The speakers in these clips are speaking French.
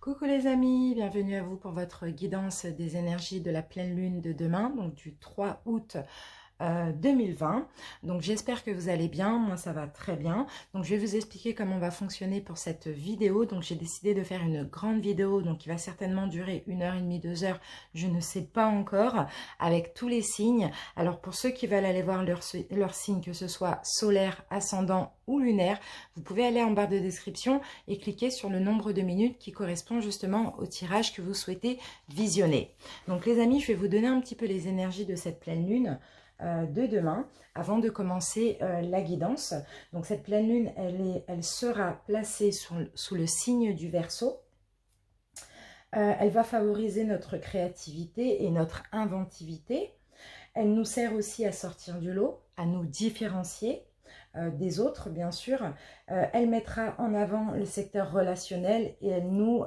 Coucou les amis, bienvenue à vous pour votre guidance des énergies de la pleine lune de demain, donc du 3 août 2020. Donc j'espère que vous allez bien, moi ça va très bien. Donc je vais vous expliquer comment on va fonctionner pour cette vidéo. Donc j'ai décidé de faire une grande vidéo, donc qui va certainement durer 1h30, 2 heures, je ne sais pas encore, avec tous les signes. Alors pour ceux qui veulent aller voir leur signe, que ce soit solaire, ascendant ou lunaire, vous pouvez aller en barre de description et cliquer sur le nombre de minutes qui correspond justement au tirage que vous souhaitez visionner. Donc les amis, je vais vous donner un petit peu les énergies de cette pleine lune de demain avant de commencer la guidance. Donc cette pleine lune, elle sera placée sous le signe du Verseau. Elle va favoriser notre créativité et notre inventivité. Elle nous sert aussi à sortir du lot, à nous différencier des autres, bien sûr. Elle mettra en avant le secteur relationnel et elle nous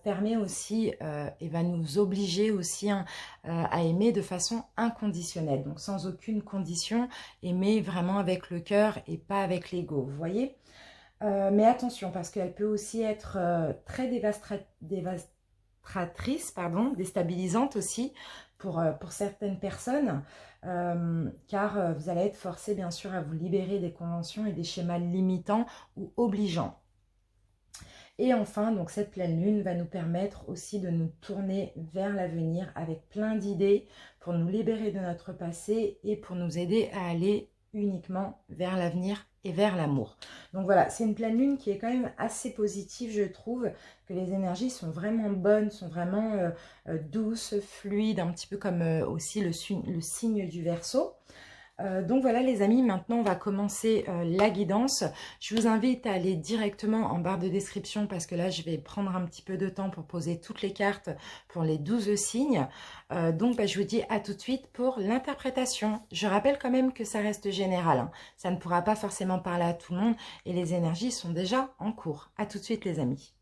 permet aussi et va nous obliger aussi à aimer de façon inconditionnelle, donc sans aucune condition, aimer vraiment avec le cœur et pas avec l'ego, vous voyez. Mais attention, parce qu'elle peut aussi être très dévastatrice, pardon, déstabilisante aussi pour certaines personnes, car vous allez être forcé bien sûr à vous libérer des conventions et des schémas limitants ou obligeants. Et enfin, donc cette pleine lune va nous permettre aussi de nous tourner vers l'avenir avec plein d'idées pour nous libérer de notre passé et pour nous aider à aller uniquement vers l'avenir et vers l'amour. Donc voilà, c'est une pleine lune qui est quand même assez positive, je trouve, que les énergies sont vraiment bonnes, sont vraiment douces, fluides, un petit peu comme aussi le signe du Verseau. Donc voilà les amis, maintenant on va commencer la guidance. Je vous invite à aller directement en barre de description parce que là je vais prendre un petit peu de temps pour poser toutes les cartes pour les 12 signes. Donc je vous dis à tout de suite pour l'interprétation. Je rappelle quand même que ça reste général, hein. Ça ne pourra pas forcément parler à tout le monde et les énergies sont déjà en cours. À tout de suite les amis.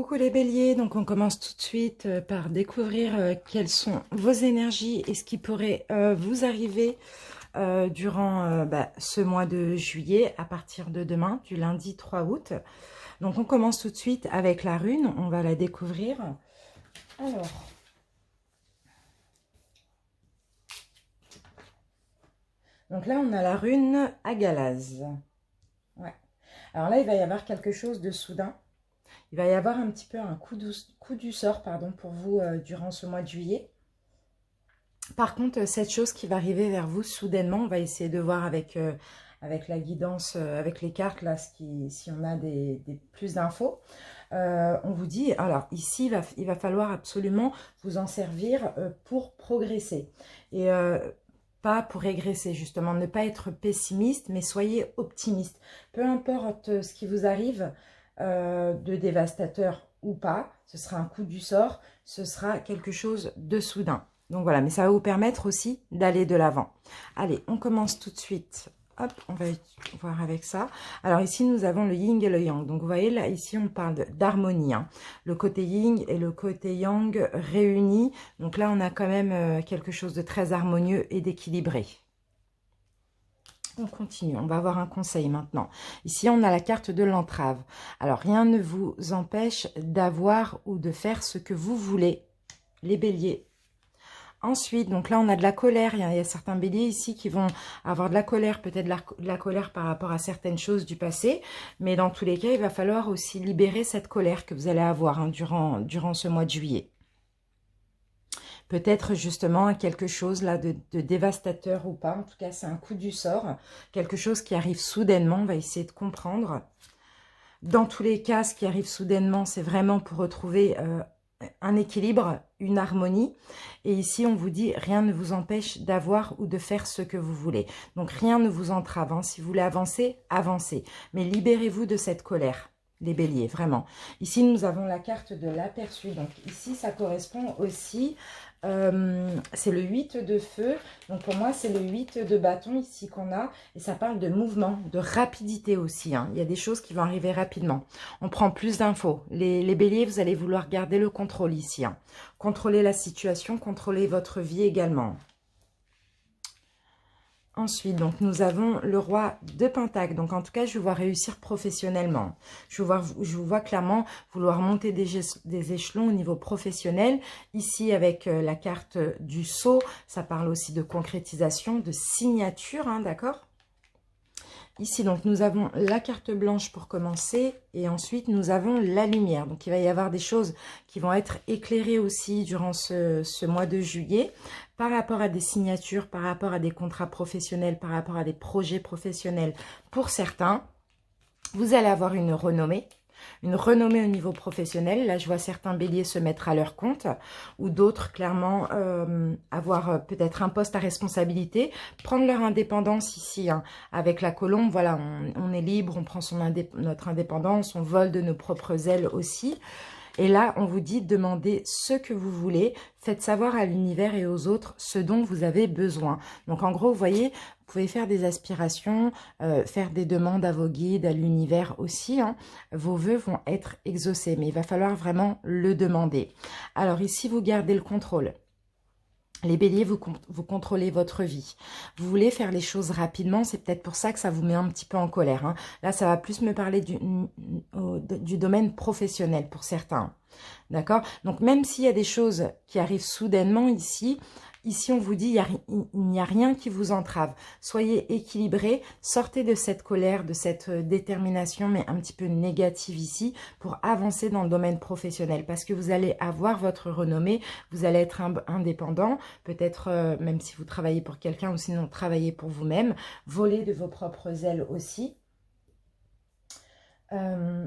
Coucou les béliers, donc on commence tout de suite par découvrir quelles sont vos énergies et ce qui pourrait vous arriver durant ce mois de juillet à partir de demain, du lundi 3 août. Donc on commence tout de suite avec la rune, on va la découvrir. Alors, donc là on a la rune Agalaz. Ouais. Alors là il va y avoir quelque chose de soudain. Il va y avoir un petit peu un coup du sort pour vous durant ce mois de juillet. Par contre, cette chose qui va arriver vers vous soudainement, on va essayer de voir avec la guidance, avec les cartes, là, si on a plus d'infos. On vous dit, alors ici, il va falloir absolument vous en servir pour progresser. Et pas pour régresser, justement. Ne pas être pessimiste, mais soyez optimiste. Peu importe ce qui vous arrive, de dévastateur ou pas, ce sera un coup du sort, ce sera quelque chose de soudain. Donc voilà, mais ça va vous permettre aussi d'aller de l'avant. Allez, on commence tout de suite. Hop, on va voir avec ça. Alors ici, nous avons le yin et le yang. Donc vous voyez, là, ici, on parle d'harmonie. Hein. Le côté yin et le côté yang réunis. Donc là, on a quand même quelque chose de très harmonieux et d'équilibré. On continue, on va avoir un conseil maintenant. Ici, on a la carte de l'entrave. Alors, rien ne vous empêche d'avoir ou de faire ce que vous voulez, les béliers. Ensuite, donc là, on a de la colère. Il y a certains béliers ici qui vont avoir de la colère, peut-être de la colère par rapport à certaines choses du passé. Mais dans tous les cas, il va falloir aussi libérer cette colère que vous allez avoir durant ce mois de juillet. Peut-être justement quelque chose là de dévastateur ou pas. En tout cas, c'est un coup du sort. Quelque chose qui arrive soudainement. On va essayer de comprendre. Dans tous les cas, ce qui arrive soudainement, c'est vraiment pour retrouver un équilibre, une harmonie. Et ici, on vous dit, rien ne vous empêche d'avoir ou de faire ce que vous voulez. Donc, rien ne vous entrave. Hein. Si vous voulez avancer, avancez. Mais libérez-vous de cette colère. Les béliers, vraiment. Ici, nous avons la carte de l'aperçu. Donc, ici, ça correspond aussi... c'est le 8 de feu. Donc, pour moi, c'est le 8 de bâton ici qu'on a. Et ça parle de mouvement, de rapidité aussi. Hein. Il y a des choses qui vont arriver rapidement. On prend plus d'infos. Les béliers, vous allez vouloir garder le contrôle ici. Hein. Contrôler la situation, contrôler votre vie également. Ensuite, donc, nous avons le roi de Pentacle. Donc, en tout cas, je vous vois réussir professionnellement. Je vous vois clairement vouloir monter des échelons au niveau professionnel. Ici, avec la carte du sceau, ça parle aussi de concrétisation, de signature, hein, d'accord ? Ici, donc, nous avons la carte blanche pour commencer et ensuite, nous avons la lumière. Donc, il va y avoir des choses qui vont être éclairées aussi durant ce mois de juillet par rapport à des signatures, par rapport à des contrats professionnels, par rapport à des projets professionnels. Pour certains, vous allez avoir une renommée au niveau professionnel. Là, je vois certains béliers se mettre à leur compte ou d'autres, clairement, avoir peut-être un poste à responsabilité, prendre leur indépendance ici, hein, avec la colombe. Voilà, on est libre, on prend notre indépendance, on vole de nos propres ailes aussi. Et là, on vous dit, demandez ce que vous voulez, faites savoir à l'univers et aux autres ce dont vous avez besoin. Donc, en gros, vous voyez, vous pouvez faire des aspirations, faire des demandes à vos guides, à l'univers aussi. Hein. Vos vœux vont être exaucés, mais il va falloir vraiment le demander. Alors ici, vous gardez le contrôle. Les béliers, vous contrôlez votre vie. Vous voulez faire les choses rapidement, c'est peut-être pour ça que ça vous met un petit peu en colère. Hein. Là, ça va plus me parler du domaine professionnel pour certains. D'accord? Donc, même s'il y a des choses qui arrivent soudainement ici, on vous dit, il n'y a rien qui vous entrave. Soyez équilibrés, sortez de cette colère, de cette détermination, mais un petit peu négative ici, pour avancer dans le domaine professionnel. Parce que vous allez avoir votre renommée, vous allez être indépendant, peut-être même si vous travaillez pour quelqu'un ou sinon travaillez pour vous-même, voler de vos propres ailes aussi.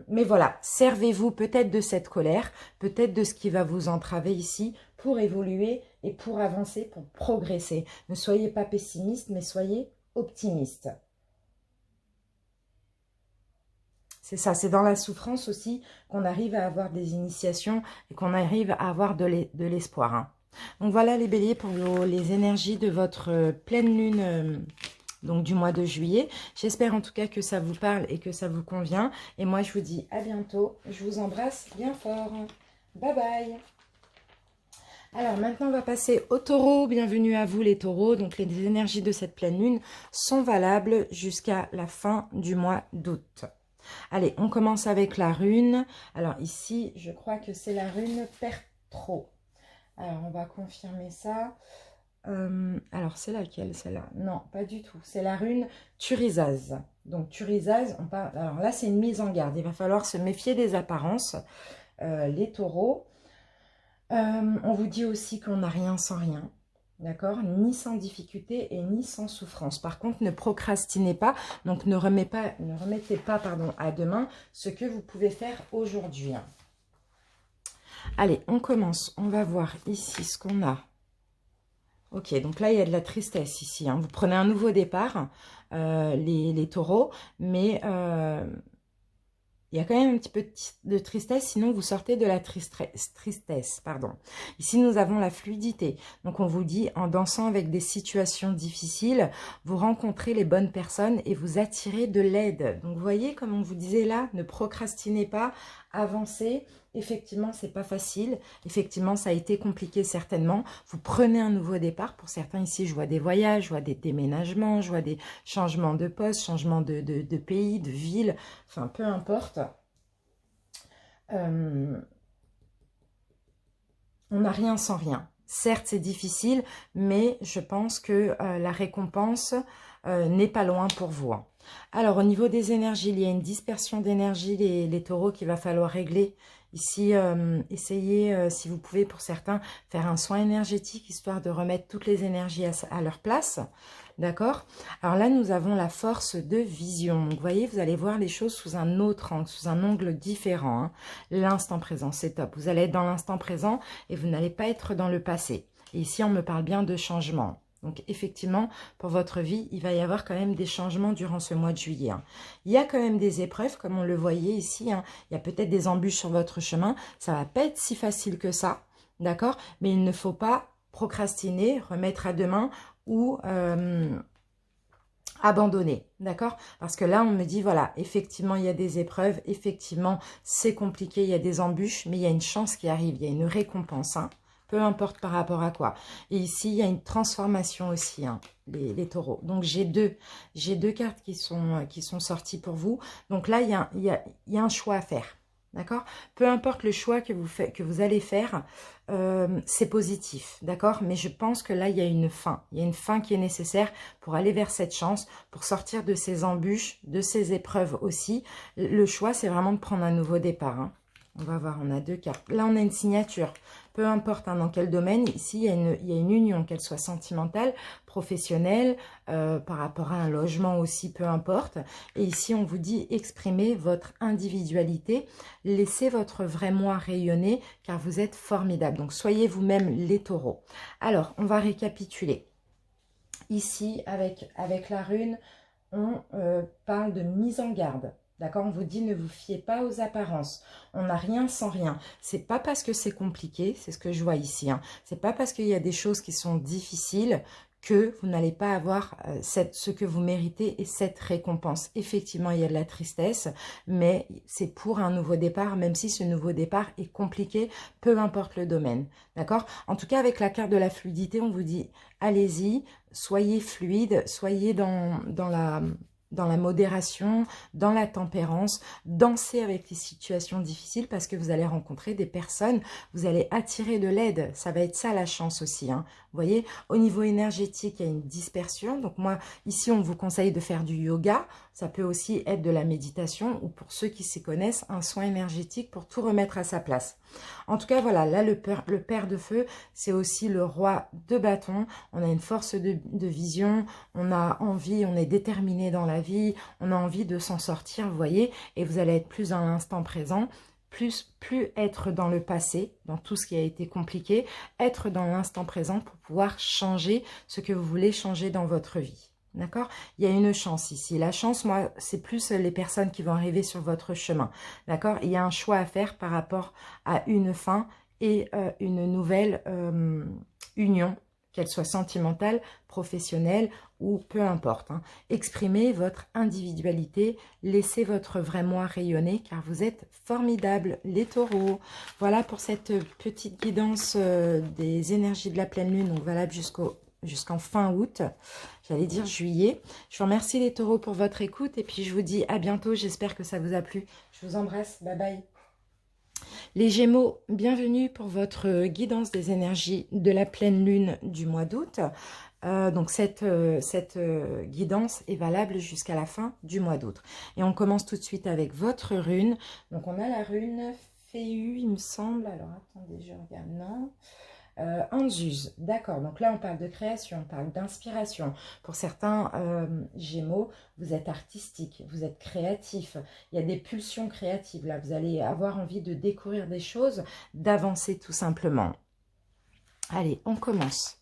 Mais voilà, servez-vous peut-être de cette colère, peut-être de ce qui va vous entraver ici pour évoluer et pour avancer, pour progresser. Ne soyez pas pessimiste, mais soyez optimiste. C'est ça, c'est dans la souffrance aussi qu'on arrive à avoir des initiations et qu'on arrive à avoir de l'espoir. Hein. Donc voilà les béliers pour les énergies de votre pleine lune donc du mois de juillet. J'espère en tout cas que ça vous parle et que ça vous convient. Et moi, je vous dis à bientôt. Je vous embrasse bien fort. Bye bye. Alors maintenant, on va passer aux taureaux. Bienvenue à vous les taureaux. Donc les énergies de cette pleine lune sont valables jusqu'à la fin du mois d'août. Allez, on commence avec la rune. Alors ici, je crois que c'est la rune Pertro. Alors, on va confirmer ça. Alors, c'est laquelle, celle-là? Non, pas du tout. C'est la rune Turisaz. Donc, Turisaz, on parle... Alors là, c'est une mise en garde. Il va falloir se méfier des apparences, les taureaux. On vous dit aussi qu'on n'a rien sans rien. D'accord? Ni sans difficulté et ni sans souffrance. Par contre, ne procrastinez pas. Donc, ne remettez pas à demain ce que vous pouvez faire aujourd'hui. Allez, on commence. On va voir ici ce qu'on a. Ok, donc là, il y a de la tristesse ici. Vous prenez un nouveau départ, les taureaux, mais il y a quand même un petit peu de tristesse, sinon vous sortez de la tristesse. Pardon. Ici, nous avons la fluidité. Donc, on vous dit, en dansant avec des situations difficiles, vous rencontrez les bonnes personnes et vous attirez de l'aide. Donc, vous voyez, comme on vous disait là, ne procrastinez pas, avancez. Effectivement, c'est pas facile. Effectivement, ça a été compliqué certainement. Vous prenez un nouveau départ. Pour certains ici, je vois des voyages, je vois des déménagements, je vois des changements de poste, changements de pays, de ville. Enfin, peu importe. On n'a rien sans rien. Certes, c'est difficile, mais je pense que la récompense n'est pas loin pour vous. Alors, au niveau des énergies, il y a une dispersion d'énergie, les taureaux, qu'il va falloir régler. Ici, essayez, si vous pouvez, pour certains, faire un soin énergétique, histoire de remettre toutes les énergies à leur place. D'accord? Alors là, nous avons la force de vision. Donc, vous voyez, vous allez voir les choses sous un autre angle, sous un angle différent. L'instant présent, c'est top. Vous allez être dans l'instant présent et vous n'allez pas être dans le passé. Et ici, on me parle bien de changement. Donc, effectivement, pour votre vie, il va y avoir quand même des changements durant ce mois de juillet. Il y a quand même des épreuves, comme on le voyait ici. Il y a peut-être des embûches sur votre chemin. Ça ne va pas être si facile que ça, d'accord? Mais il ne faut pas procrastiner, remettre à demain ou abandonner, d'accord? Parce que là, on me dit, voilà, effectivement, il y a des épreuves, effectivement, c'est compliqué, il y a des embûches, mais il y a une chance qui arrive, il y a une récompense, peu importe par rapport à quoi. Et ici, il y a une transformation aussi, les taureaux. Donc, j'ai deux cartes qui sont sorties pour vous. Donc là, il y a un choix à faire. D'accord? Peu importe le choix que vous allez faire, c'est positif, d'accord? Mais je pense que là, il y a une fin. Il y a une fin qui est nécessaire pour aller vers cette chance, pour sortir de ces embûches, de ces épreuves aussi. Le choix, c'est vraiment de prendre un nouveau départ. On va voir, on a deux cartes. Là, on a une signature. Peu importe dans quel domaine, ici, il y a une union, qu'elle soit sentimentale, professionnelle, par rapport à un logement aussi, peu importe. Et ici, on vous dit, exprimez votre individualité, laissez votre vrai moi rayonner, car vous êtes formidable. Donc, soyez vous-même les taureaux. Alors, on va récapituler. Ici, avec la rune, on parle de mise en garde. D'accord? On vous dit, ne vous fiez pas aux apparences. On n'a rien sans rien. C'est pas parce que c'est compliqué, c'est ce que je vois ici. C'est pas parce qu'il y a des choses qui sont difficiles que vous n'allez pas avoir ce que vous méritez et cette récompense. Effectivement, il y a de la tristesse, mais c'est pour un nouveau départ, même si ce nouveau départ est compliqué, peu importe le domaine. D'accord? En tout cas, avec la carte de la fluidité, on vous dit, allez-y, soyez fluide, soyez dans la modération, dans la tempérance, dansez avec les situations difficiles parce que vous allez rencontrer des personnes, vous allez attirer de l'aide, ça va être ça la chance aussi. Vous voyez, au niveau énergétique, il y a une dispersion, donc moi, ici, on vous conseille de faire du yoga, ça peut aussi être de la méditation ou pour ceux qui s'y connaissent, un soin énergétique pour tout remettre à sa place. En tout cas, voilà, là, le père de feu, c'est aussi le roi de bâton. On a une force de vision, on a envie, on est déterminé dans la vie, on a envie de s'en sortir, vous voyez, et vous allez être plus dans l'instant présent, plus être dans le passé, dans tout ce qui a été compliqué, être dans l'instant présent pour pouvoir changer ce que vous voulez changer dans votre vie. D'accord? Il y a une chance ici. La chance, moi, c'est plus les personnes qui vont arriver sur votre chemin. D'accord? Il y a un choix à faire par rapport à une fin et une nouvelle union qu'elle soit sentimentale, professionnelle ou peu importe. Hein. Exprimez votre individualité, laissez votre vrai moi rayonner car vous êtes formidables, les taureaux. Voilà pour cette petite guidance des énergies de la pleine lune, donc valable jusqu'en fin août, j'allais dire juillet. Je vous remercie les taureaux pour votre écoute et puis je vous dis à bientôt, j'espère que ça vous a plu. Je vous embrasse, bye bye. Les Gémeaux, bienvenue pour votre guidance des énergies de la pleine lune du mois d'août. Donc cette guidance est valable jusqu'à la fin du mois d'août. Et on commence tout de suite avec votre rune. Donc on a la rune Féu, il me semble. Alors attendez, je regarde, non. Anzuz, d'accord, donc là on parle de création, on parle d'inspiration. Pour certains Gémeaux, vous êtes artistique, vous êtes créatif, il y a des pulsions créatives, là vous allez avoir envie de découvrir des choses, d'avancer tout simplement. Allez, on commence.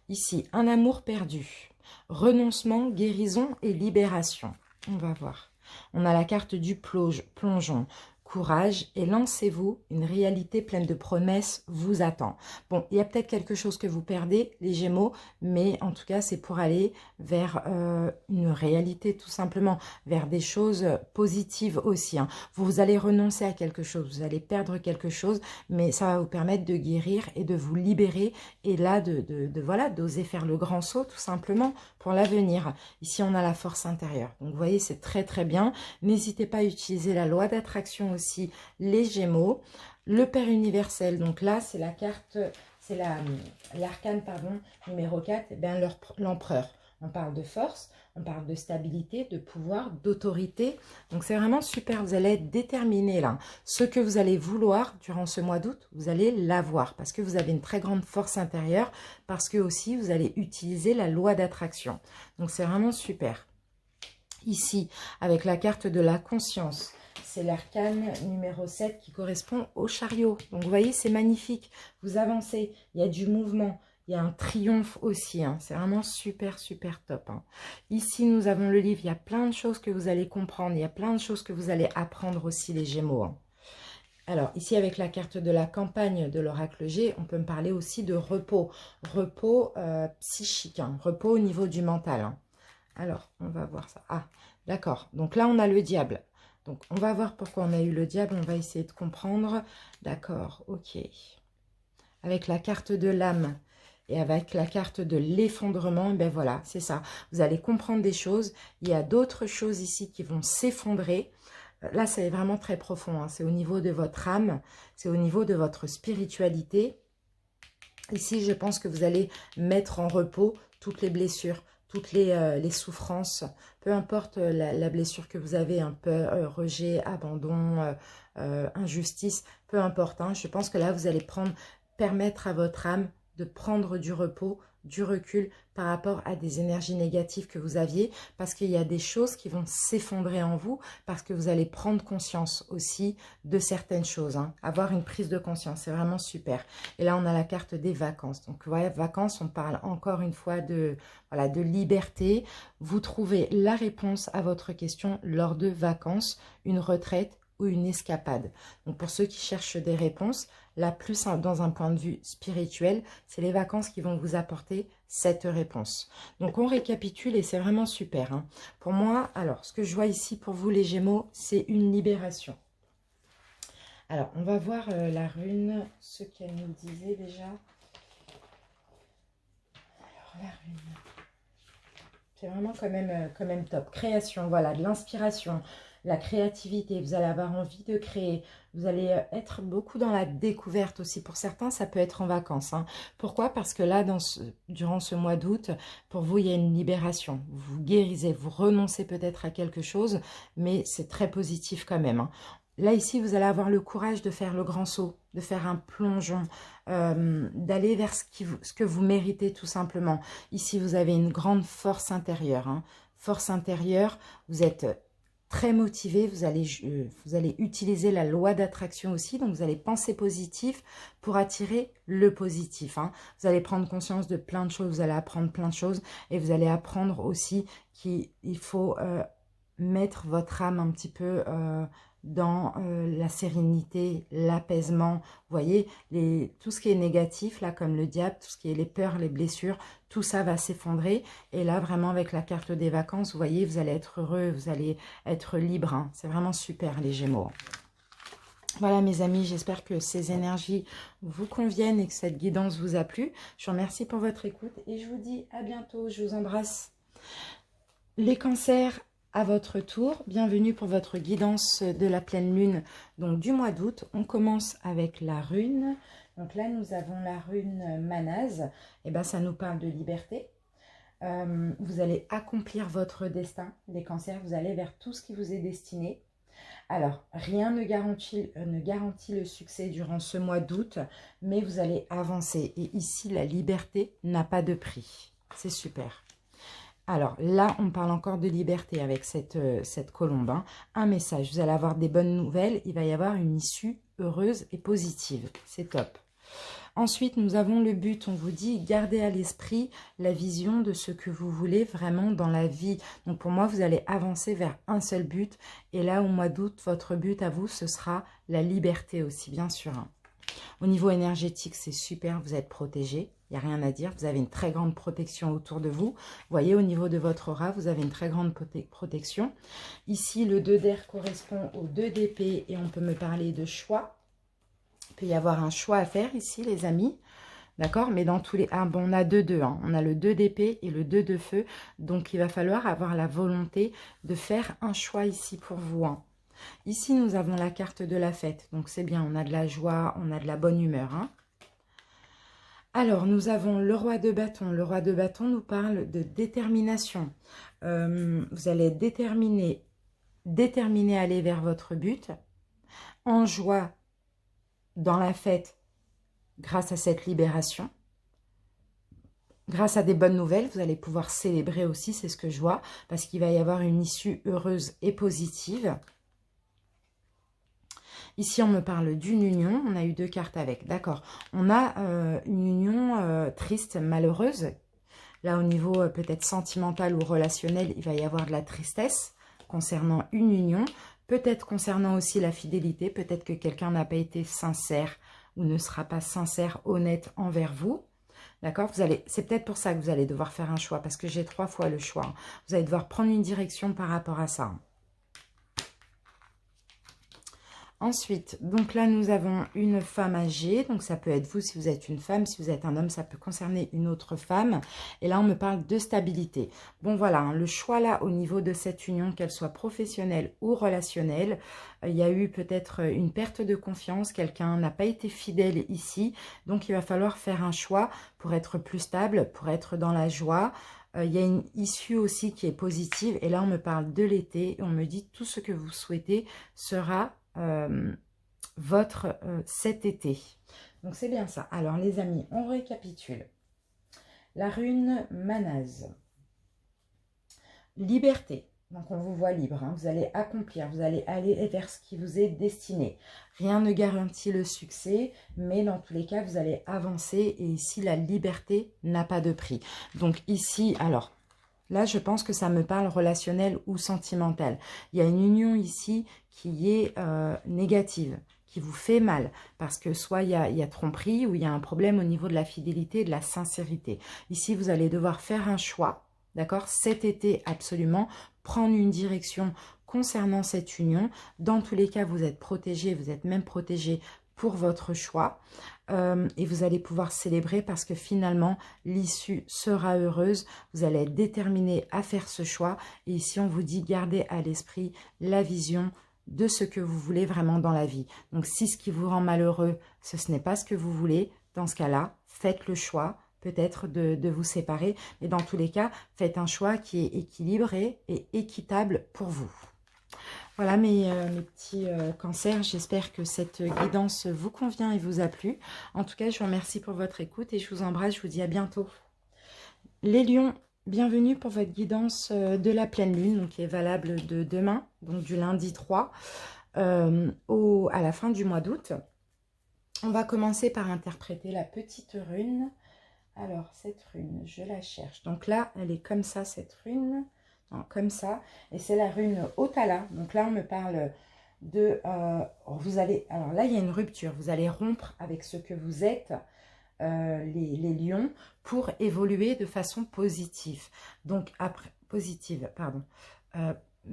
Ici, un amour perdu, renoncement, guérison et libération. On va voir. On a la carte du plongeon. Courage et lancez-vous, une réalité pleine de promesses vous attend. Bon, il y a peut-être quelque chose que vous perdez, les Gémeaux, mais en tout cas, c'est pour aller vers une réalité tout simplement, vers des choses positives aussi. Hein. Vous allez renoncer à quelque chose, vous allez perdre quelque chose, mais ça va vous permettre de guérir et de vous libérer et là, voilà, d'oser faire le grand saut tout simplement pour l'avenir. Ici, on a la force intérieure. Donc, vous voyez, c'est très, très bien. N'hésitez pas à utiliser la loi d'attraction aussi, les Gémeaux. Le Père universel, donc là, c'est la carte, c'est l'arcane, pardon, numéro 4, eh bien, l'empereur. On parle de force, on parle de stabilité, de pouvoir, d'autorité. Donc, c'est vraiment super. Vous allez être déterminé là. Ce que vous allez vouloir durant ce mois d'août, vous allez l'avoir parce que vous avez une très grande force intérieure, parce que aussi, vous allez utiliser la loi d'attraction. Donc, c'est vraiment super. Ici, avec la carte de la conscience, c'est l'arcane numéro 7 qui correspond au chariot. Donc, vous voyez, c'est magnifique. Vous avancez, il y a du mouvement. Il y a un triomphe aussi. Hein. C'est vraiment super, super top. Hein. Ici, nous avons le livre. Il y a plein de choses que vous allez comprendre. Il y a plein de choses que vous allez apprendre aussi, les Gémeaux. Hein. Alors, ici, avec la carte de la campagne de l'oracle G, on peut me parler aussi de repos. Repos psychique. Hein. Repos au niveau du mental. Hein. Alors, on va voir ça. Ah, d'accord. Donc là, on a le diable. Donc, on va voir pourquoi on a eu le diable. On va essayer de comprendre. D'accord, ok. Avec la carte de l'âme et avec la carte de l'effondrement, ben voilà, c'est ça. Vous allez comprendre des choses. Il y a d'autres choses ici qui vont s'effondrer. Là, c'est vraiment très profond. Hein. C'est au niveau de votre âme. C'est au niveau de votre spiritualité. Ici, je pense que vous allez mettre en repos toutes les blessures, toutes les souffrances, peu importe la blessure que vous avez, un peu rejet, abandon, injustice, peu importe. Hein, je pense que là, vous allez permettre à votre âme de prendre du repos, du recul par rapport à des énergies négatives que vous aviez, parce qu'il y a des choses qui vont s'effondrer en vous, parce que vous allez prendre conscience aussi de certaines choses, hein. Avoir une prise de conscience, c'est vraiment super. Et là, on a la carte des vacances. Donc, voilà, vacances, on parle encore une fois de, voilà, de liberté. Vous trouvez la réponse à votre question lors de vacances, une retraite ou une escapade. Donc, pour ceux qui cherchent des réponses, là, plus dans un point de vue spirituel, c'est les vacances qui vont vous apporter cette réponse. Donc, on récapitule et c'est vraiment super. Hein. Pour moi, alors, ce que je vois ici pour vous, les Gémeaux, c'est une libération. Alors, on va voir la rune, ce qu'elle nous disait déjà. Alors, la rune... C'est vraiment quand même top. Création, voilà, de l'inspiration, la créativité. Vous allez avoir envie de créer. Vous allez être beaucoup dans la découverte aussi. Pour certains, ça peut être en vacances. Hein. Pourquoi? Parce que là, durant ce mois d'août, pour vous, il y a une libération. Vous guérisez, vous renoncez peut-être à quelque chose, mais c'est très positif quand même. Hein. Là, ici, vous allez avoir le courage de faire le grand saut, de faire un plongeon, d'aller vers ce que vous méritez tout simplement. Ici, vous avez une grande force intérieure. Hein. Force intérieure, vous êtes très motivé, vous allez utiliser la loi d'attraction aussi, donc vous allez penser positif pour attirer le positif. Hein. Vous allez prendre conscience de plein de choses, vous allez apprendre plein de choses et vous allez apprendre aussi qu'il faut mettre votre âme un petit peu dans la sérénité, l'apaisement. Vous voyez, tout ce qui est négatif, là, comme le diable, tout ce qui est les peurs, les blessures, tout ça va s'effondrer. Et là, vraiment, avec la carte des vacances, vous voyez, vous allez être heureux, vous allez être libre. Hein. C'est vraiment super, les Gémeaux. Voilà mes amis, j'espère que ces énergies vous conviennent et que cette guidance vous a plu. Je vous remercie pour votre écoute et je vous dis à bientôt. Je vous embrasse. Les cancers, à votre tour, bienvenue pour votre guidance de la pleine lune donc du mois d'août. On commence avec la rune. Donc là, nous avons la rune Manaz. Et ben, ça nous parle de liberté. Vous allez accomplir votre destin. Les cancers, vous allez vers tout ce qui vous est destiné. Alors, rien ne garantit le succès durant ce mois d'août, mais vous allez avancer. Et ici, la liberté n'a pas de prix. C'est super. Alors là, on parle encore de liberté avec cette colombe. Hein. Un message, vous allez avoir des bonnes nouvelles. Il va y avoir une issue heureuse et positive. C'est top. Ensuite, nous avons le but, on vous dit, gardez à l'esprit la vision de ce que vous voulez vraiment dans la vie. Donc pour moi, vous allez avancer vers un seul but. Et là, au mois d'août, votre but à vous, ce sera la liberté aussi, bien sûr. Hein. Au niveau énergétique, c'est super, vous êtes protégé. Il n'y a rien à dire, vous avez une très grande protection autour de vous. Vous voyez, au niveau de votre aura, vous avez une très grande protection. Ici, le 2 d'air correspond au 2 d'épée et on peut me parler de choix. Il peut y avoir un choix à faire ici, les amis. D'accord? Mais dans tous les... Ah bon, on a 2-2. Hein. On a le 2 d'épée et le 2 de feu. Donc, il va falloir avoir la volonté de faire un choix ici pour vous. Hein. Ici, nous avons la carte de la fête. Donc, c'est bien. On a de la joie, on a de la bonne humeur. Hein. Alors, nous avons le roi de bâton. Le roi de bâton nous parle de détermination. Vous allez être déterminé à aller vers votre but. En joie, dans la fête, grâce à cette libération. Grâce à des bonnes nouvelles, vous allez pouvoir célébrer aussi, c'est ce que je vois, parce qu'il va y avoir une issue heureuse et positive. Ici, on me parle d'une union. On a eu 2 cartes avec. D'accord. On a une union triste, malheureuse. Là, au niveau peut-être sentimental ou relationnel, il va y avoir de la tristesse concernant une union. Peut-être concernant aussi la fidélité. Peut-être que quelqu'un n'a pas été sincère ou ne sera pas sincère, honnête envers vous. D'accord? C'est peut-être pour ça que vous allez devoir faire un choix, parce que j'ai 3 fois le choix. Hein. Vous allez devoir prendre une direction par rapport à ça. Ensuite, donc là, nous avons une femme âgée. Donc, ça peut être vous si vous êtes une femme. Si vous êtes un homme, ça peut concerner une autre femme. Et là, on me parle de stabilité. Bon, voilà, hein, le choix là, au niveau de cette union, qu'elle soit professionnelle ou relationnelle, il y a eu peut-être une perte de confiance. Quelqu'un n'a pas été fidèle ici. Donc, il va falloir faire un choix pour être plus stable, pour être dans la joie. Il y a une issue aussi qui est positive. Et là, on me parle de l'été. Et on me dit tout ce que vous souhaitez sera cet été. Donc c'est bien ça. Alors les amis, on récapitule. La rune Manaz. Liberté. Donc on vous voit libre. Hein. Vous allez accomplir, vous allez aller vers ce qui vous est destiné. Rien ne garantit le succès, mais dans tous les cas, vous allez avancer. Et ici, la liberté n'a pas de prix. Donc ici, alors... Là, je pense que ça me parle relationnel ou sentimental. Il y a une union ici qui est négative, qui vous fait mal. Parce que soit il y a tromperie ou il y a un problème au niveau de la fidélité et de la sincérité. Ici, vous allez devoir faire un choix, d'accord? Cet été, absolument, prendre une direction concernant cette union. Dans tous les cas, vous êtes protégé, vous êtes même protégé pour votre choix. Et vous allez pouvoir célébrer parce que finalement, l'issue sera heureuse. Vous allez être déterminé à faire ce choix. Et ici, on vous dit, gardez à l'esprit la vision de ce que vous voulez vraiment dans la vie. Donc, si ce qui vous rend malheureux, ce n'est pas ce que vous voulez, dans ce cas-là, faites le choix peut-être de vous séparer. Mais dans tous les cas, faites un choix qui est équilibré et équitable pour vous. Voilà mes petits cancers, j'espère que cette guidance vous convient et vous a plu. En tout cas, je vous remercie pour votre écoute et je vous embrasse, je vous dis à bientôt. Les lions, bienvenue pour votre guidance de la pleine lune, donc qui est valable de demain, donc du lundi 3 à la fin du mois d'août. On va commencer par interpréter la petite rune. Alors, cette rune, je la cherche. Donc là, elle est comme ça, cette rune. Comme ça, et c'est la rune Otala. Donc là, on me parle vous allez, alors là, il y a une rupture. Vous allez rompre avec ce que vous êtes, les lions, pour évoluer de façon positive. Donc, positive, pardon.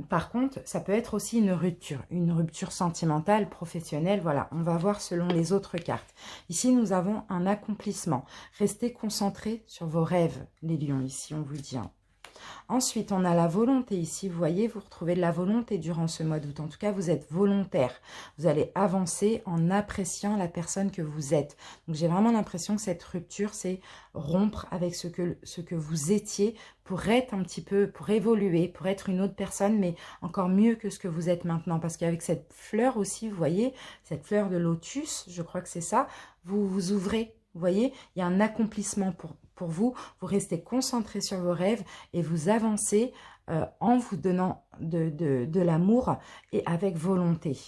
Par contre, ça peut être aussi une rupture sentimentale, professionnelle, voilà, on va voir selon les autres cartes. Ici, nous avons un accomplissement. Restez concentrés sur vos rêves, les lions, ici, on vous dit. Hein. Ensuite, on a la volonté ici. Vous voyez, vous retrouvez de la volonté durant ce mois d'août. En tout cas, vous êtes volontaire. Vous allez avancer en appréciant la personne que vous êtes. Donc, j'ai vraiment l'impression que cette rupture, c'est rompre avec ce que vous étiez pour être un petit peu, pour évoluer, pour être une autre personne, mais encore mieux que ce que vous êtes maintenant. Parce qu'avec cette fleur aussi, vous voyez, cette fleur de lotus, je crois que c'est ça, vous vous ouvrez. Vous voyez, il y a un accomplissement pour vous. Vous restez concentré sur vos rêves et vous avancez en vous donnant de l'amour et avec volonté.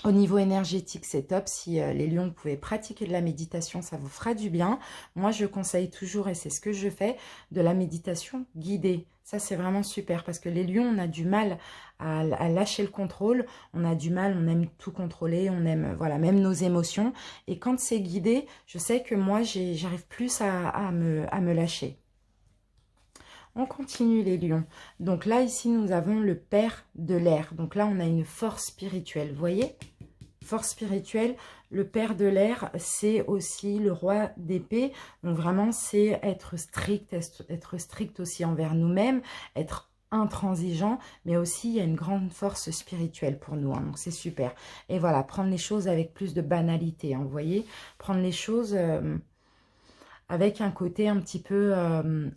Au niveau énergétique, c'est top. Si les lions, vous pouvez pratiquer de la méditation, ça vous fera du bien. Moi, je conseille toujours, et c'est ce que je fais, de la méditation guidée. Ça, c'est vraiment super parce que les lions, on a du mal à lâcher le contrôle. On a du mal, on aime tout contrôler, on aime, voilà, même nos émotions. Et quand c'est guidé, je sais que moi, j'arrive plus à me lâcher. On continue les lions. Donc là, ici, nous avons le père de l'air. Donc là, on a une force spirituelle. Vous voyez? Force spirituelle. Le père de l'air, c'est aussi le roi d'épée. Donc vraiment, c'est être strict aussi envers nous-mêmes, être intransigeant, mais aussi il y a une grande force spirituelle pour nous. Hein, donc c'est super. Et voilà, prendre les choses avec plus de banalité. Hein, vous voyez? Prendre les choses avec un côté un petit peu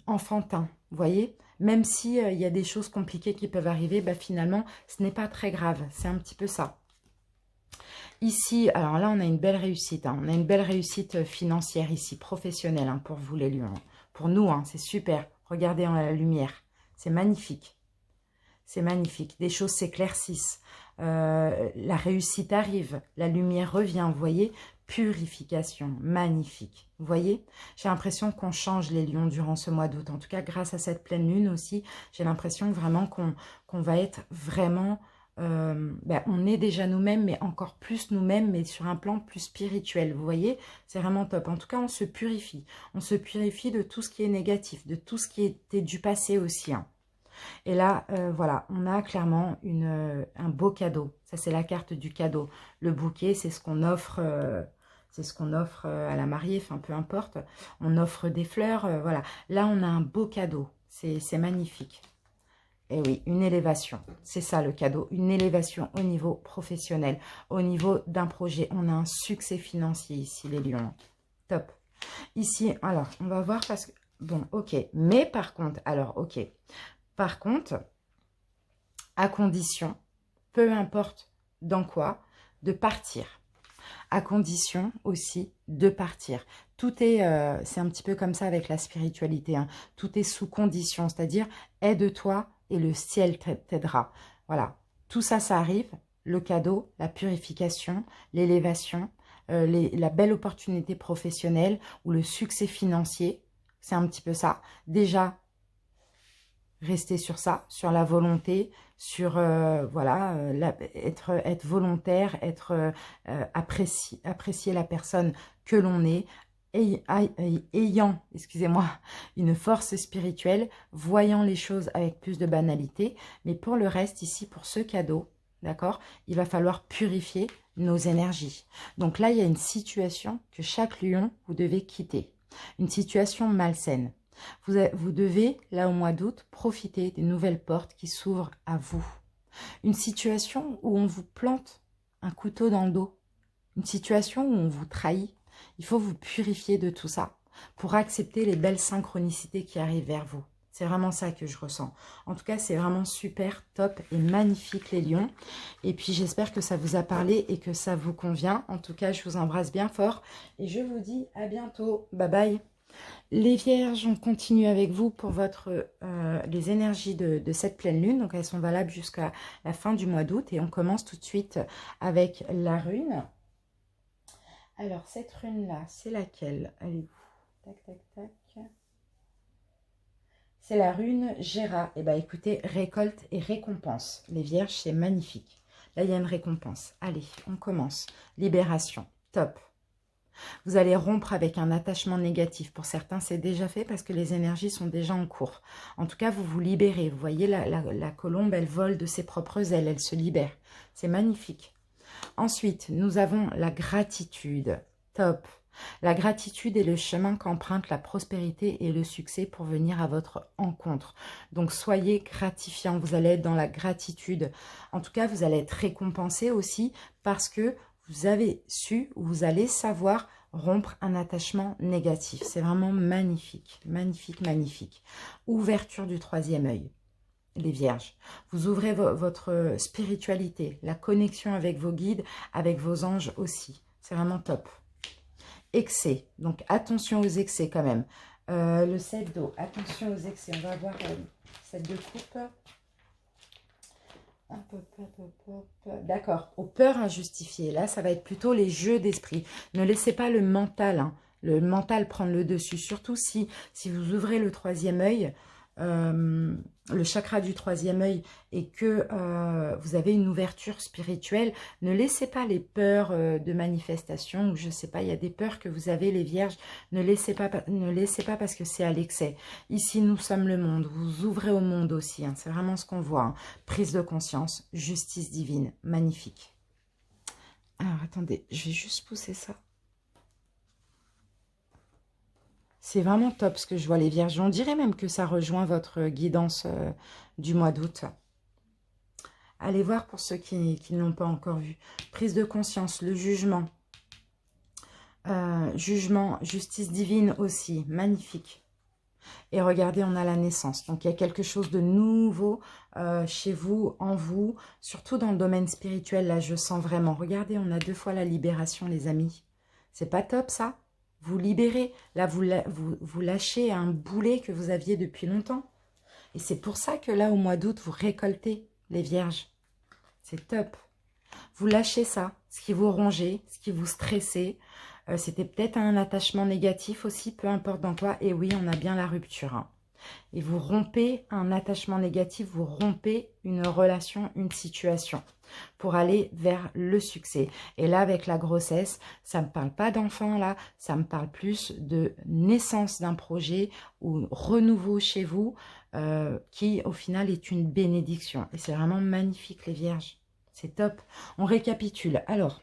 enfantin. Vous voyez, même si il y a des choses compliquées qui peuvent arriver, bah, finalement, ce n'est pas très grave. C'est un petit peu ça. Ici, alors là, on a une belle réussite. Hein. On a une belle réussite financière ici, professionnelle, hein, pour vous les lions. Pour nous, hein, c'est super. Regardez en la lumière. C'est magnifique. C'est magnifique. Des choses s'éclaircissent. La réussite arrive. La lumière revient, vous voyez. Purification, magnifique. Vous voyez, j'ai l'impression qu'on change les lions durant ce mois d'août. En tout cas, grâce à cette pleine lune aussi, j'ai l'impression vraiment qu'on va être vraiment... on est déjà nous-mêmes, mais encore plus nous-mêmes, mais sur un plan plus spirituel. Vous voyez, c'est vraiment top. En tout cas, on se purifie. On se purifie de tout ce qui est négatif, de tout ce qui était du passé aussi. Hein. Et là, voilà, on a clairement un beau cadeau. Ça, c'est la carte du cadeau. Le bouquet, c'est ce qu'on offre... c'est ce qu'on offre à la mariée, enfin peu importe. On offre des fleurs, voilà. Là, on a un beau cadeau. C'est magnifique. Et oui, une élévation. C'est ça le cadeau. Une élévation au niveau professionnel, au niveau d'un projet. On a un succès financier ici, les lions. Top. Ici, alors, on va voir parce que... Bon, ok. Mais par contre, alors, ok. Par contre, à condition, peu importe dans quoi, de partir. À condition aussi de partir. Tout est, c'est un petit peu comme ça avec la spiritualité, hein. Tout est sous condition, c'est-à-dire aide-toi et le ciel t'aidera. Voilà, tout ça, ça arrive, le cadeau, la purification, l'élévation, la belle opportunité professionnelle ou le succès financier, c'est un petit peu ça. Déjà, rester sur ça, sur la volonté, sur voilà, être volontaire, être apprécier la personne que l'on est, ayant, excusez-moi, une force spirituelle, voyant les choses avec plus de banalité. Mais pour le reste, ici, pour ce cadeau, d'accord, il va falloir purifier nos énergies. Donc là, il y a une situation que chaque lion, vous devez quitter. Une situation malsaine. Vous devez, là au mois d'août, profiter des nouvelles portes qui s'ouvrent à vous. Une situation où on vous plante un couteau dans le dos. Une situation où on vous trahit. Il faut vous purifier de tout ça pour accepter les belles synchronicités qui arrivent vers vous. C'est vraiment ça que je ressens. En tout cas, c'est vraiment super, top et magnifique les lions. Et puis, j'espère que ça vous a parlé et que ça vous convient. En tout cas, je vous embrasse bien fort et je vous dis à bientôt. Bye bye. Les vierges, on continue avec vous pour les énergies de cette pleine lune. Donc, elles sont valables jusqu'à la fin du mois d'août. Et on commence tout de suite avec la rune. Alors, cette rune-là, c'est laquelle? Allez, tac, tac, tac. C'est la rune Gera. Eh bien, écoutez, récolte et récompense. Les vierges, c'est magnifique. Là, il y a une récompense. Allez, on commence. Libération. Top. Vous allez rompre avec un attachement négatif. Pour certains, c'est déjà fait parce que les énergies sont déjà en cours. En tout cas, vous vous libérez. Vous voyez, la colombe, elle vole de ses propres ailes. Elle se libère. C'est magnifique. Ensuite, nous avons la gratitude. Top. La gratitude est le chemin qu'emprunte la prospérité et le succès pour venir à votre encontre. Donc, soyez gratifiant. Vous allez être dans la gratitude. En tout cas, vous allez être récompensé aussi parce que vous avez su, ou vous allez savoir rompre un attachement négatif. C'est vraiment magnifique, magnifique, magnifique. Ouverture du troisième œil. Les vierges, vous ouvrez votre spiritualité, la connexion avec vos guides, avec vos anges aussi. C'est vraiment top. Excès, donc attention aux excès quand même. Le 7 d'eau, attention aux excès. On va voir 7 de coupe. D'accord, aux peurs injustifiées. Là, ça va être plutôt les jeux d'esprit. Ne laissez pas le mental prendre le dessus. Surtout si vous ouvrez le troisième œil, le chakra du troisième œil, et que vous avez une ouverture spirituelle, ne laissez pas les peurs de manifestation, ou je ne sais pas, il y a des peurs que vous avez, les vierges, ne laissez pas parce que c'est à l'excès. Ici, nous sommes le monde, vous ouvrez au monde aussi, hein, c'est vraiment ce qu'on voit. Hein. Prise de conscience, justice divine, magnifique. Alors, attendez, je vais juste pousser ça. C'est vraiment top ce que je vois, les vierges. On dirait même que ça rejoint votre guidance du mois d'août. Allez voir pour ceux qui ne l'ont pas encore vu. Prise de conscience, le jugement. Jugement, justice divine aussi, magnifique. Et regardez, on a la naissance. Donc, il y a quelque chose de nouveau chez vous, en vous. Surtout dans le domaine spirituel, là, je sens vraiment. Regardez, on a 2 fois la libération, les amis. C'est pas top, ça? Vous libérez, là vous lâchez un boulet que vous aviez depuis longtemps. Et c'est pour ça que là, au mois d'août, vous récoltez les vierges. C'est top. Vous lâchez ça, ce qui vous rongeait, ce qui vous stressait. C'était peut-être un attachement négatif aussi, peu importe dans quoi. Et oui, on a bien la rupture. Hein. Et vous rompez un attachement négatif, vous rompez une relation, une situation pour aller vers le succès. Et là, avec la grossesse, ça ne me parle pas d'enfant, là, ça me parle plus de naissance d'un projet ou renouveau chez vous qui, au final, est une bénédiction. Et c'est vraiment magnifique, les vierges. C'est top. On récapitule. Alors,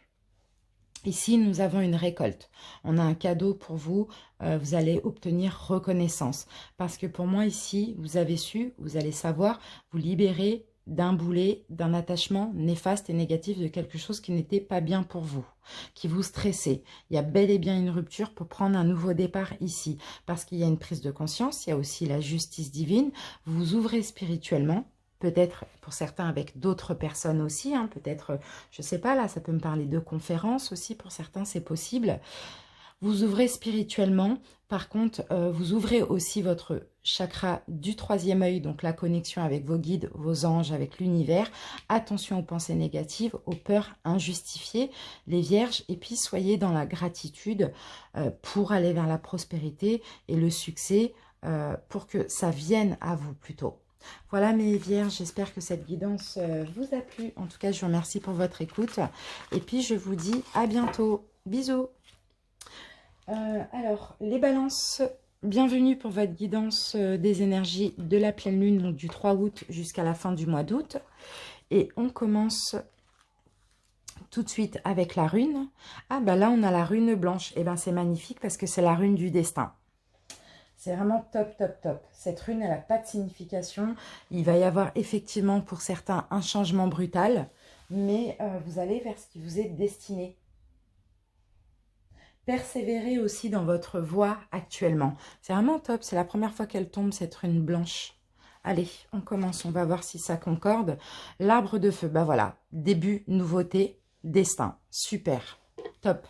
ici, nous avons une récolte. On a un cadeau pour vous. Vous allez obtenir reconnaissance. Parce que pour moi, ici, vous avez su, vous allez savoir, vous libérer d'un boulet, d'un attachement néfaste et négatif de quelque chose qui n'était pas bien pour vous, qui vous stressait. Il y a bel et bien une rupture pour prendre un nouveau départ ici. Parce qu'il y a une prise de conscience, il y a aussi la justice divine. Vous vous ouvrez spirituellement. Peut-être pour certains avec d'autres personnes aussi, hein, peut-être, je ne sais pas, là, ça peut me parler de conférences aussi, pour certains, c'est possible. Vous ouvrez spirituellement, par contre, vous ouvrez aussi votre chakra du troisième œil, donc la connexion avec vos guides, vos anges, avec l'univers. Attention aux pensées négatives, aux peurs injustifiées, les vierges, et puis soyez dans la gratitude pour aller vers la prospérité et le succès, pour que ça vienne à vous plutôt. Voilà mes vierges, j'espère que cette guidance vous a plu. En tout cas, je vous remercie pour votre écoute. Et puis, je vous dis à bientôt. Bisous. Alors, les balances, bienvenue pour votre guidance des énergies de la pleine lune, donc du 3 août jusqu'à la fin du mois d'août. Et on commence tout de suite avec la rune. Ah, bah là, on a la rune blanche. Et bien, c'est magnifique parce que c'est la rune du destin. C'est vraiment top, top, top. Cette rune, elle n'a pas de signification. Il va y avoir effectivement pour certains un changement brutal, mais vous allez vers ce qui vous est destiné. Persévérez aussi dans votre voie actuellement. C'est vraiment top. C'est la première fois qu'elle tombe, cette rune blanche. Allez, on commence. On va voir si ça concorde. L'arbre de feu, bah voilà. Début, nouveauté, destin. Super. Top.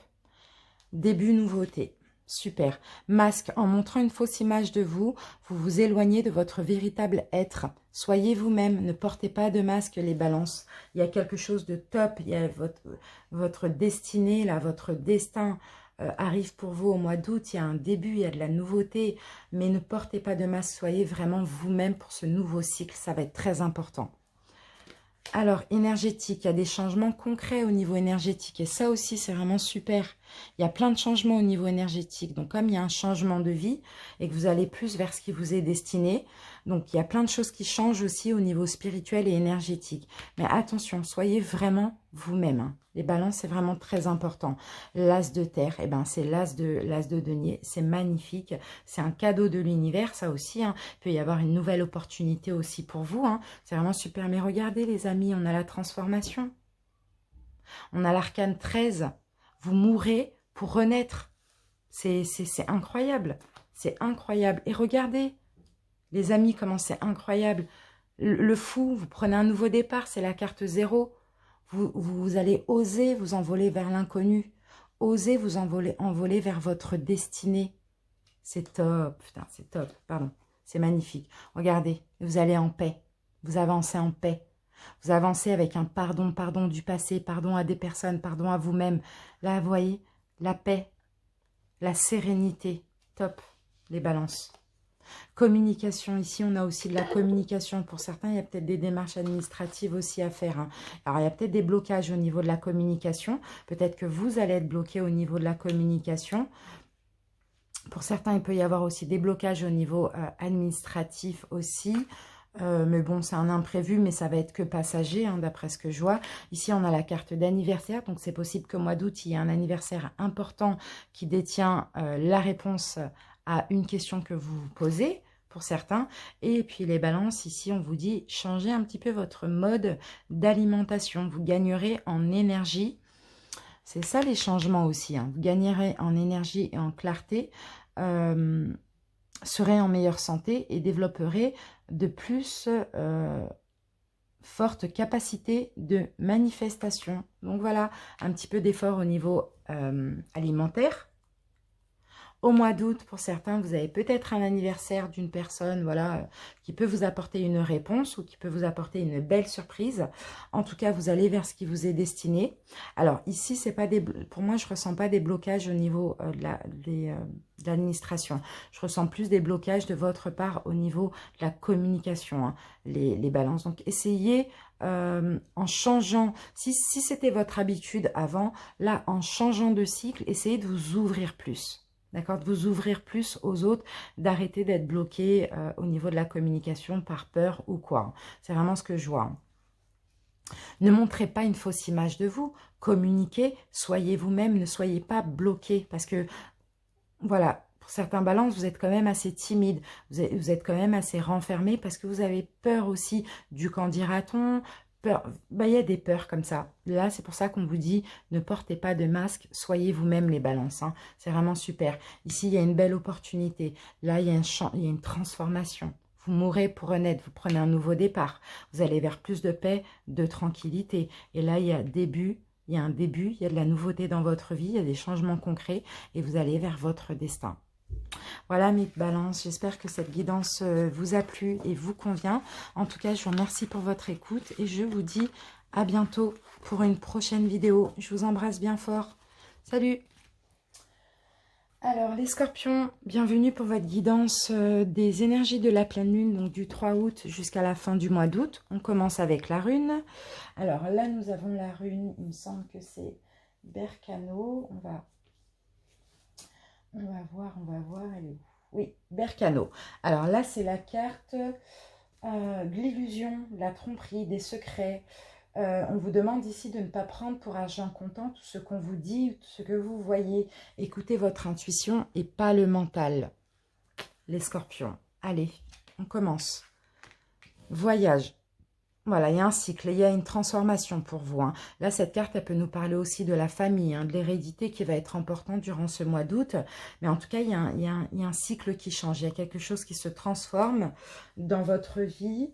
Début, nouveauté. Super. Masque, en montrant une fausse image de vous, vous vous éloignez de votre véritable être. Soyez vous-même, ne portez pas de masque, les balances. Il y a quelque chose de top, il y a votre destinée, là, votre destin arrive pour vous au mois d'août. Il y a un début, il y a de la nouveauté, mais ne portez pas de masque, soyez vraiment vous-même pour ce nouveau cycle, ça va être très important. Alors, énergétique, il y a des changements concrets au niveau énergétique. Et ça aussi, c'est vraiment super. Il y a plein de changements au niveau énergétique. Donc, comme il y a un changement de vie et que vous allez plus vers ce qui vous est destiné, donc il y a plein de choses qui changent aussi au niveau spirituel et énergétique. Mais attention, soyez vraiment vous-même, hein. Les balances, c'est vraiment très important. L'as de terre, eh ben, c'est l'as de denier. C'est magnifique. C'est un cadeau de l'univers, ça aussi, hein. Il peut y avoir une nouvelle opportunité aussi pour vous, hein. C'est vraiment super. Mais regardez, les amis, on a la transformation. On a l'arcane 13. Vous mourrez pour renaître. C'est incroyable. C'est incroyable. Et regardez, les amis, comment c'est incroyable. Le fou, vous prenez un nouveau départ, c'est la carte 0. Vous allez oser vous envoler vers l'inconnu. Osez vous envoler vers votre destinée. C'est top, putain, c'est top, pardon. C'est magnifique. Regardez, vous allez en paix. Vous avancez en paix. Vous avancez avec un pardon, pardon du passé, pardon à des personnes, pardon à vous-même. Là, vous voyez, la paix, la sérénité. Top, les balances. Communication, ici on a aussi de la communication. Pour certains, il y a peut-être des démarches administratives aussi à faire, hein. Alors il y a peut-être des blocages au niveau de la communication. Peut-être que vous allez être bloqué au niveau de la communication. Pour certains, il peut y avoir aussi des blocages au niveau administratif aussi. Mais bon, c'est un imprévu, mais ça va être que passager, hein, d'après ce que je vois. Ici, on a la carte d'anniversaire, donc c'est possible qu'au mois d'août, il y ait un anniversaire important qui détient la réponse à une question que vous vous posez, pour certains. Et puis les balances, ici, on vous dit, changez un petit peu votre mode d'alimentation. Vous gagnerez en énergie. C'est ça les changements aussi, hein. Vous gagnerez en énergie et en clarté, serez en meilleure santé et développerez de plus forte capacité de manifestation. Donc voilà, un petit peu d'effort au niveau alimentaire. Au mois d'août, pour certains, vous avez peut-être un anniversaire d'une personne, voilà, qui peut vous apporter une réponse ou qui peut vous apporter une belle surprise. En tout cas, vous allez vers ce qui vous est destiné. Alors ici, c'est pas des, pour moi, je ressens pas des blocages au niveau de l'administration. Je ressens plus des blocages de votre part au niveau de la communication, hein, les balances. Donc essayez en changeant, si c'était votre habitude avant, là, en changeant de cycle, essayez de vous ouvrir plus. D'accord, de vous ouvrir plus aux autres, d'arrêter d'être bloqué au niveau de la communication par peur ou quoi. C'est vraiment ce que je vois. Ne montrez pas une fausse image de vous. Communiquez, soyez vous-même, ne soyez pas bloqué. Parce que, voilà, pour certains balances, vous êtes quand même assez timide. Vous êtes quand même assez renfermé parce que vous avez peur aussi du qu'en dira-t-on. Il y a des peurs comme ça. Là, c'est pour ça qu'on vous dit, ne portez pas de masque, soyez vous-même les balances, hein. C'est vraiment super. Ici, il y a une belle opportunité. Là, il y a il y a une transformation. Vous mourrez pour renaître, vous prenez un nouveau départ. Vous allez vers plus de paix, de tranquillité. Et là, il y a un début, il y a de la nouveauté dans votre vie, il y a des changements concrets et vous allez vers votre destin. Voilà mes balances, j'espère que cette guidance vous a plu et vous convient. En tout cas, je vous remercie pour votre écoute et je vous dis à bientôt pour une prochaine vidéo. Je vous embrasse bien fort. Salut! Alors les scorpions, bienvenue pour votre guidance des énergies de la pleine lune, donc du 3 août jusqu'à la fin du mois d'août. On commence avec la rune. Alors là, nous avons la rune, il me semble que c'est Berkano. On va voir, elle est où? Oui, Berkano. Alors là, c'est la carte de l'illusion, la tromperie, des secrets. On vous demande ici de ne pas prendre pour argent comptant tout ce qu'on vous dit, tout ce que vous voyez. Écoutez votre intuition et pas le mental. Les scorpions. Allez, on commence. Voyage. Voilà, il y a un cycle, il y a une transformation pour vous, hein. Là, cette carte, elle peut nous parler aussi de la famille, hein, de l'hérédité qui va être importante durant ce mois d'août. Mais en tout cas, il y a un cycle qui change, il y a quelque chose qui se transforme dans votre vie.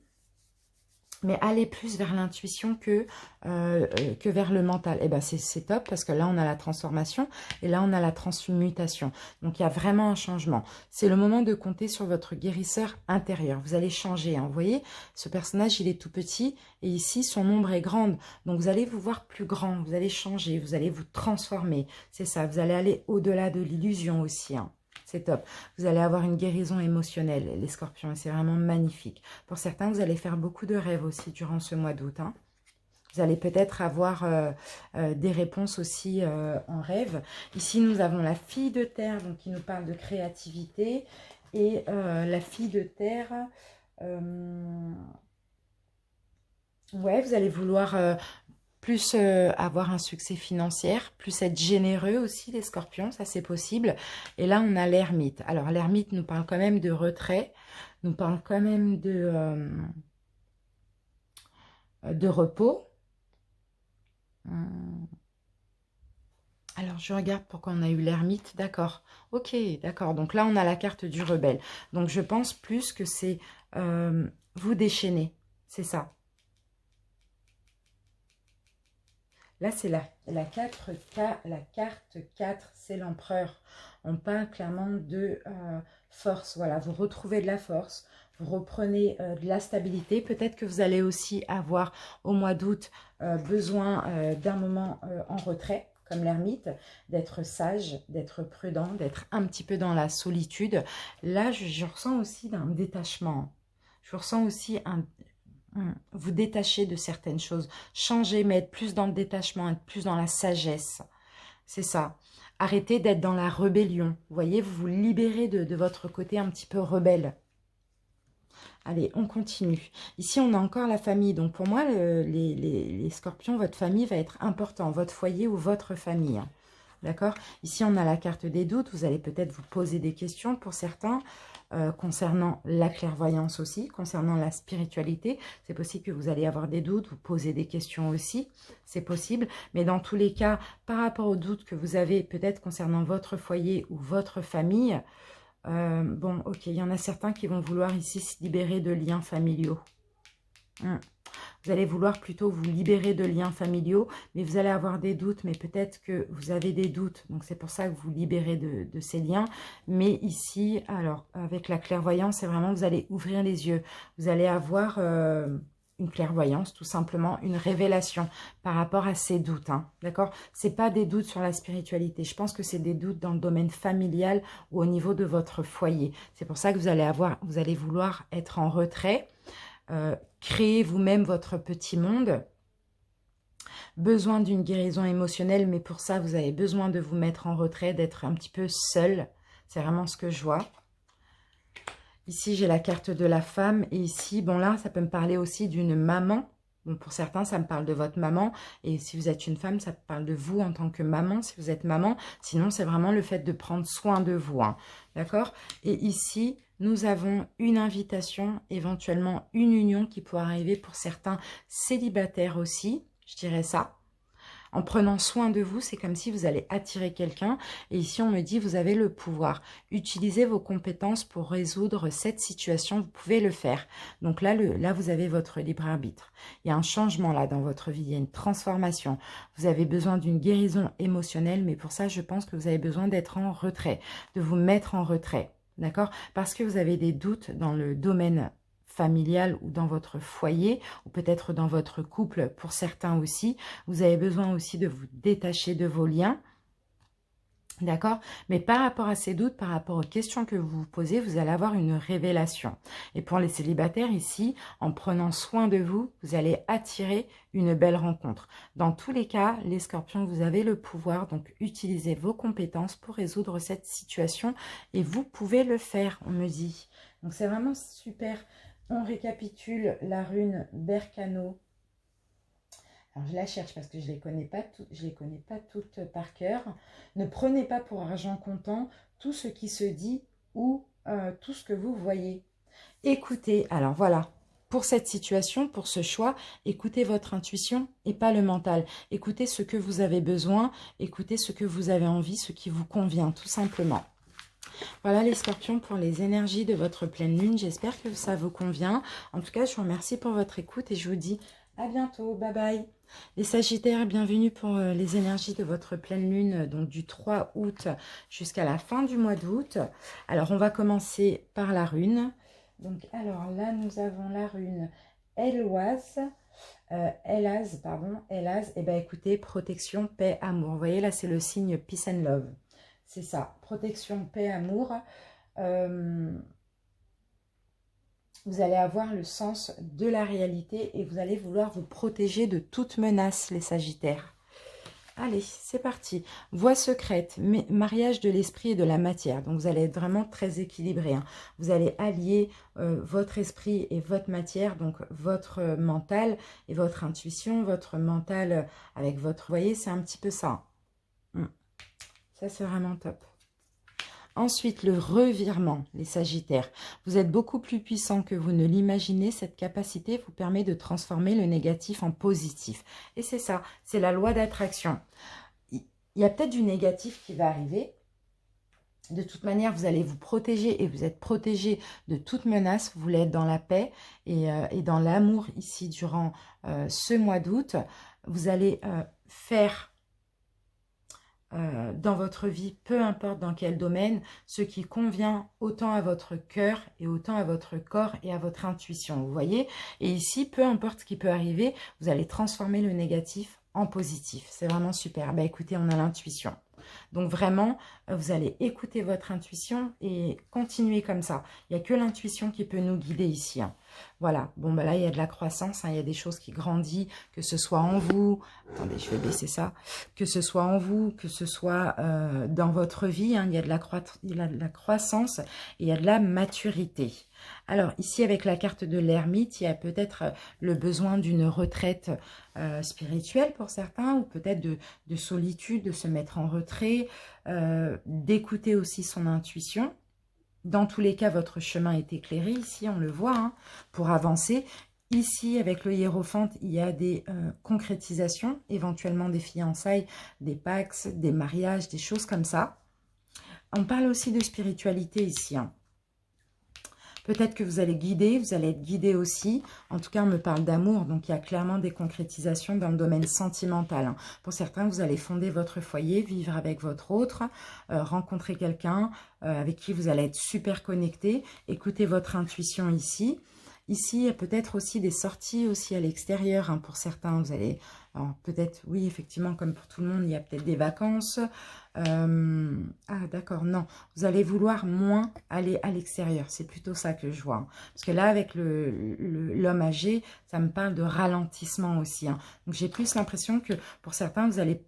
Mais allez plus vers l'intuition que vers le mental. Et bien, c'est top parce que là, on a la transformation et là, on a la transmutation. Donc, il y a vraiment un changement. C'est le moment de compter sur votre guérisseur intérieur. Vous allez changer, hein. Vous voyez, ce personnage, il est tout petit et ici, son ombre est grande. Donc, vous allez vous voir plus grand. Vous allez changer, vous allez vous transformer. C'est ça, vous allez aller au-delà de l'illusion aussi, hein. C'est top. Vous allez avoir une guérison émotionnelle, les scorpions, et c'est vraiment magnifique. Pour certains, vous allez faire beaucoup de rêves aussi durant ce mois d'août, hein. Vous allez peut-être avoir des réponses aussi en rêve. Ici, nous avons la fille de terre, donc qui nous parle de créativité. Et la fille de terre, ouais, vous allez vouloir plus avoir un succès financier, plus être généreux aussi, les scorpions, ça c'est possible. Et là, on a l'ermite. Alors, l'ermite nous parle quand même de retrait, nous parle quand même de repos. Alors, je regarde pourquoi on a eu l'ermite. D'accord. Ok, d'accord. Donc là, on a la carte du rebelle. Donc, je pense plus que c'est vous déchaîner. C'est ça. Là, c'est la carte 4, c'est l'empereur. On parle clairement de force. Voilà, vous retrouvez de la force, vous reprenez de la stabilité. Peut-être que vous allez aussi avoir au mois d'août besoin d'un moment en retrait, comme l'ermite, d'être sage, d'être prudent, d'être un petit peu dans la solitude. Là, je ressens aussi un détachement. Je ressens aussi vous détacher de certaines choses, changer, mais être plus dans le détachement, être plus dans la sagesse. C'est ça. Arrêtez d'être dans la rébellion. Vous voyez, vous vous libérez de votre côté un petit peu rebelle. Allez, on continue. Ici, on a encore la famille. Donc, pour moi, les scorpions, votre famille va être important. Votre foyer ou votre famille. D'accord? Ici, on a la carte des doutes. Vous allez peut-être vous poser des questions pour certains. Concernant la clairvoyance aussi, concernant la spiritualité. C'est possible que vous allez avoir des doutes, vous poser des questions aussi, c'est possible. Mais dans tous les cas, par rapport aux doutes que vous avez peut-être concernant votre foyer ou votre famille, bon, ok, il y en a certains qui vont vouloir ici se libérer de liens familiaux. Vous allez vouloir plutôt vous libérer de liens familiaux, mais vous allez avoir des doutes, mais peut-être que vous avez des doutes, donc c'est pour ça que vous vous libérez de ces liens. Mais ici, alors, avec la clairvoyance, c'est vraiment, vous allez ouvrir les yeux, vous allez avoir une clairvoyance, tout simplement, une révélation par rapport à ces doutes, hein, d'accord? C'est pas des doutes sur la spiritualité, je pense que c'est des doutes dans le domaine familial ou au niveau de votre foyer. C'est pour ça que vous allez vouloir être en retrait, créez vous-même votre petit monde. Besoin d'une guérison émotionnelle, mais pour ça, vous avez besoin de vous mettre en retrait, d'être un petit peu seul. C'est vraiment ce que je vois. Ici, j'ai la carte de la femme. Et ici, bon là, ça peut me parler aussi d'une maman. Bon, pour certains, ça me parle de votre maman. Et si vous êtes une femme, ça parle de vous en tant que maman, si vous êtes maman. Sinon, c'est vraiment le fait de prendre soin de vous. Hein. D'accord? Et ici, nous avons une invitation, éventuellement une union qui pourrait arriver pour certains célibataires aussi. Je dirais ça. En prenant soin de vous, c'est comme si vous allez attirer quelqu'un. Et ici, on me dit, vous avez le pouvoir. Utilisez vos compétences pour résoudre cette situation. Vous pouvez le faire. Donc là, vous avez votre libre arbitre. Il y a un changement là dans votre vie. Il y a une transformation. Vous avez besoin d'une guérison émotionnelle. Mais pour ça, je pense que vous avez besoin d'être en retrait, de vous mettre en retrait. D'accord? Parce que vous avez des doutes dans le domaine familial ou dans votre foyer, ou peut-être dans votre couple pour certains aussi. Vous avez besoin aussi de vous détacher de vos liens. D'accord? Mais par rapport à ces doutes, par rapport aux questions que vous vous posez, vous allez avoir une révélation. Et pour les célibataires ici, en prenant soin de vous, vous allez attirer une belle rencontre. Dans tous les cas, les scorpions, vous avez le pouvoir, donc utilisez vos compétences pour résoudre cette situation. Et vous pouvez le faire, on me dit. Donc c'est vraiment super. On récapitule la rune Berkano. Alors, je la cherche parce que je ne les connais pas toutes par cœur. Ne prenez pas pour argent comptant tout ce qui se dit ou tout ce que vous voyez. Écoutez, alors voilà, pour cette situation, pour ce choix, écoutez votre intuition et pas le mental. Écoutez ce que vous avez besoin, écoutez ce que vous avez envie, ce qui vous convient, tout simplement. Voilà les scorpions pour les énergies de votre pleine lune. J'espère que ça vous convient. En tout cas, je vous remercie pour votre écoute et je vous dis à bientôt. Bye bye. Les sagittaires, bienvenue pour les énergies de votre pleine lune, donc du 3 août jusqu'à la fin du mois d'août. Alors, on va commencer par la rune. Donc, alors là, nous avons la rune Eloise. Elaz, pardon, Elaz. Eh bien, écoutez, protection, paix, amour. Vous voyez, là, c'est le signe Peace and Love. C'est ça, protection, paix, amour. Vous allez avoir le sens de la réalité et vous allez vouloir vous protéger de toute menace, les Sagittaires. Allez, c'est parti. Voie secrète, mariage de l'esprit et de la matière. Donc, vous allez être vraiment très équilibré. Hein. Vous allez allier votre esprit et votre matière, donc votre mental et votre intuition, votre mental avec votre... Vous voyez, c'est un petit peu ça. Ça, c'est vraiment top. Ensuite, le revirement, les Sagittaires. Vous êtes beaucoup plus puissant que vous ne l'imaginez. Cette capacité vous permet de transformer le négatif en positif. Et c'est ça, c'est la loi d'attraction. Il y a peut-être du négatif qui va arriver. De toute manière, vous allez vous protéger et vous êtes protégé de toute menace. Vous voulez être dans la paix et dans l'amour ici durant ce mois d'août. Vous allez faire... dans votre vie, peu importe dans quel domaine, ce qui convient autant à votre cœur et autant à votre corps et à votre intuition, vous voyez. Et ici, peu importe ce qui peut arriver, vous allez transformer le négatif en positif. C'est vraiment super. Bah écoutez, on a l'intuition. Donc vraiment, vous allez écouter votre intuition et continuer comme ça. Il n'y a que l'intuition qui peut nous guider ici. Hein. Voilà, bon bah là il y a de la croissance, hein. Il y a des choses qui grandissent, que ce soit en vous, attendez je vais baisser ça, que ce soit en vous, que ce soit dans votre vie, hein. Il y a de la croissance et il y a de la maturité. Alors ici avec la carte de l'ermite, il y a peut-être le besoin d'une retraite spirituelle pour certains, ou peut-être de solitude, de se mettre en retrait, d'écouter aussi son intuition. Dans tous les cas, votre chemin est éclairé, ici on le voit, hein, pour avancer. Ici, avec le hiérophante, il y a des concrétisations, éventuellement des fiançailles, des pax, des mariages, des choses comme ça. On parle aussi de spiritualité ici, hein. Peut-être que vous allez guider, vous allez être guidé aussi. En tout cas, on me parle d'amour, donc il y a clairement des concrétisations dans le domaine sentimental. Hein. Pour certains, vous allez fonder votre foyer, vivre avec votre autre, rencontrer quelqu'un avec qui vous allez être super connecté. Écoutez votre intuition ici. Ici, il y a peut-être aussi des sorties aussi à l'extérieur. Hein, pour certains, vous allez... peut-être, oui, effectivement, comme pour tout le monde, il y a peut-être des vacances. Ah, d'accord, non. Vous allez vouloir moins aller à l'extérieur. C'est plutôt ça que je vois. Hein. Parce que là, avec l'homme âgé, ça me parle de ralentissement aussi. Hein. Donc, j'ai plus l'impression que pour certains, vous allez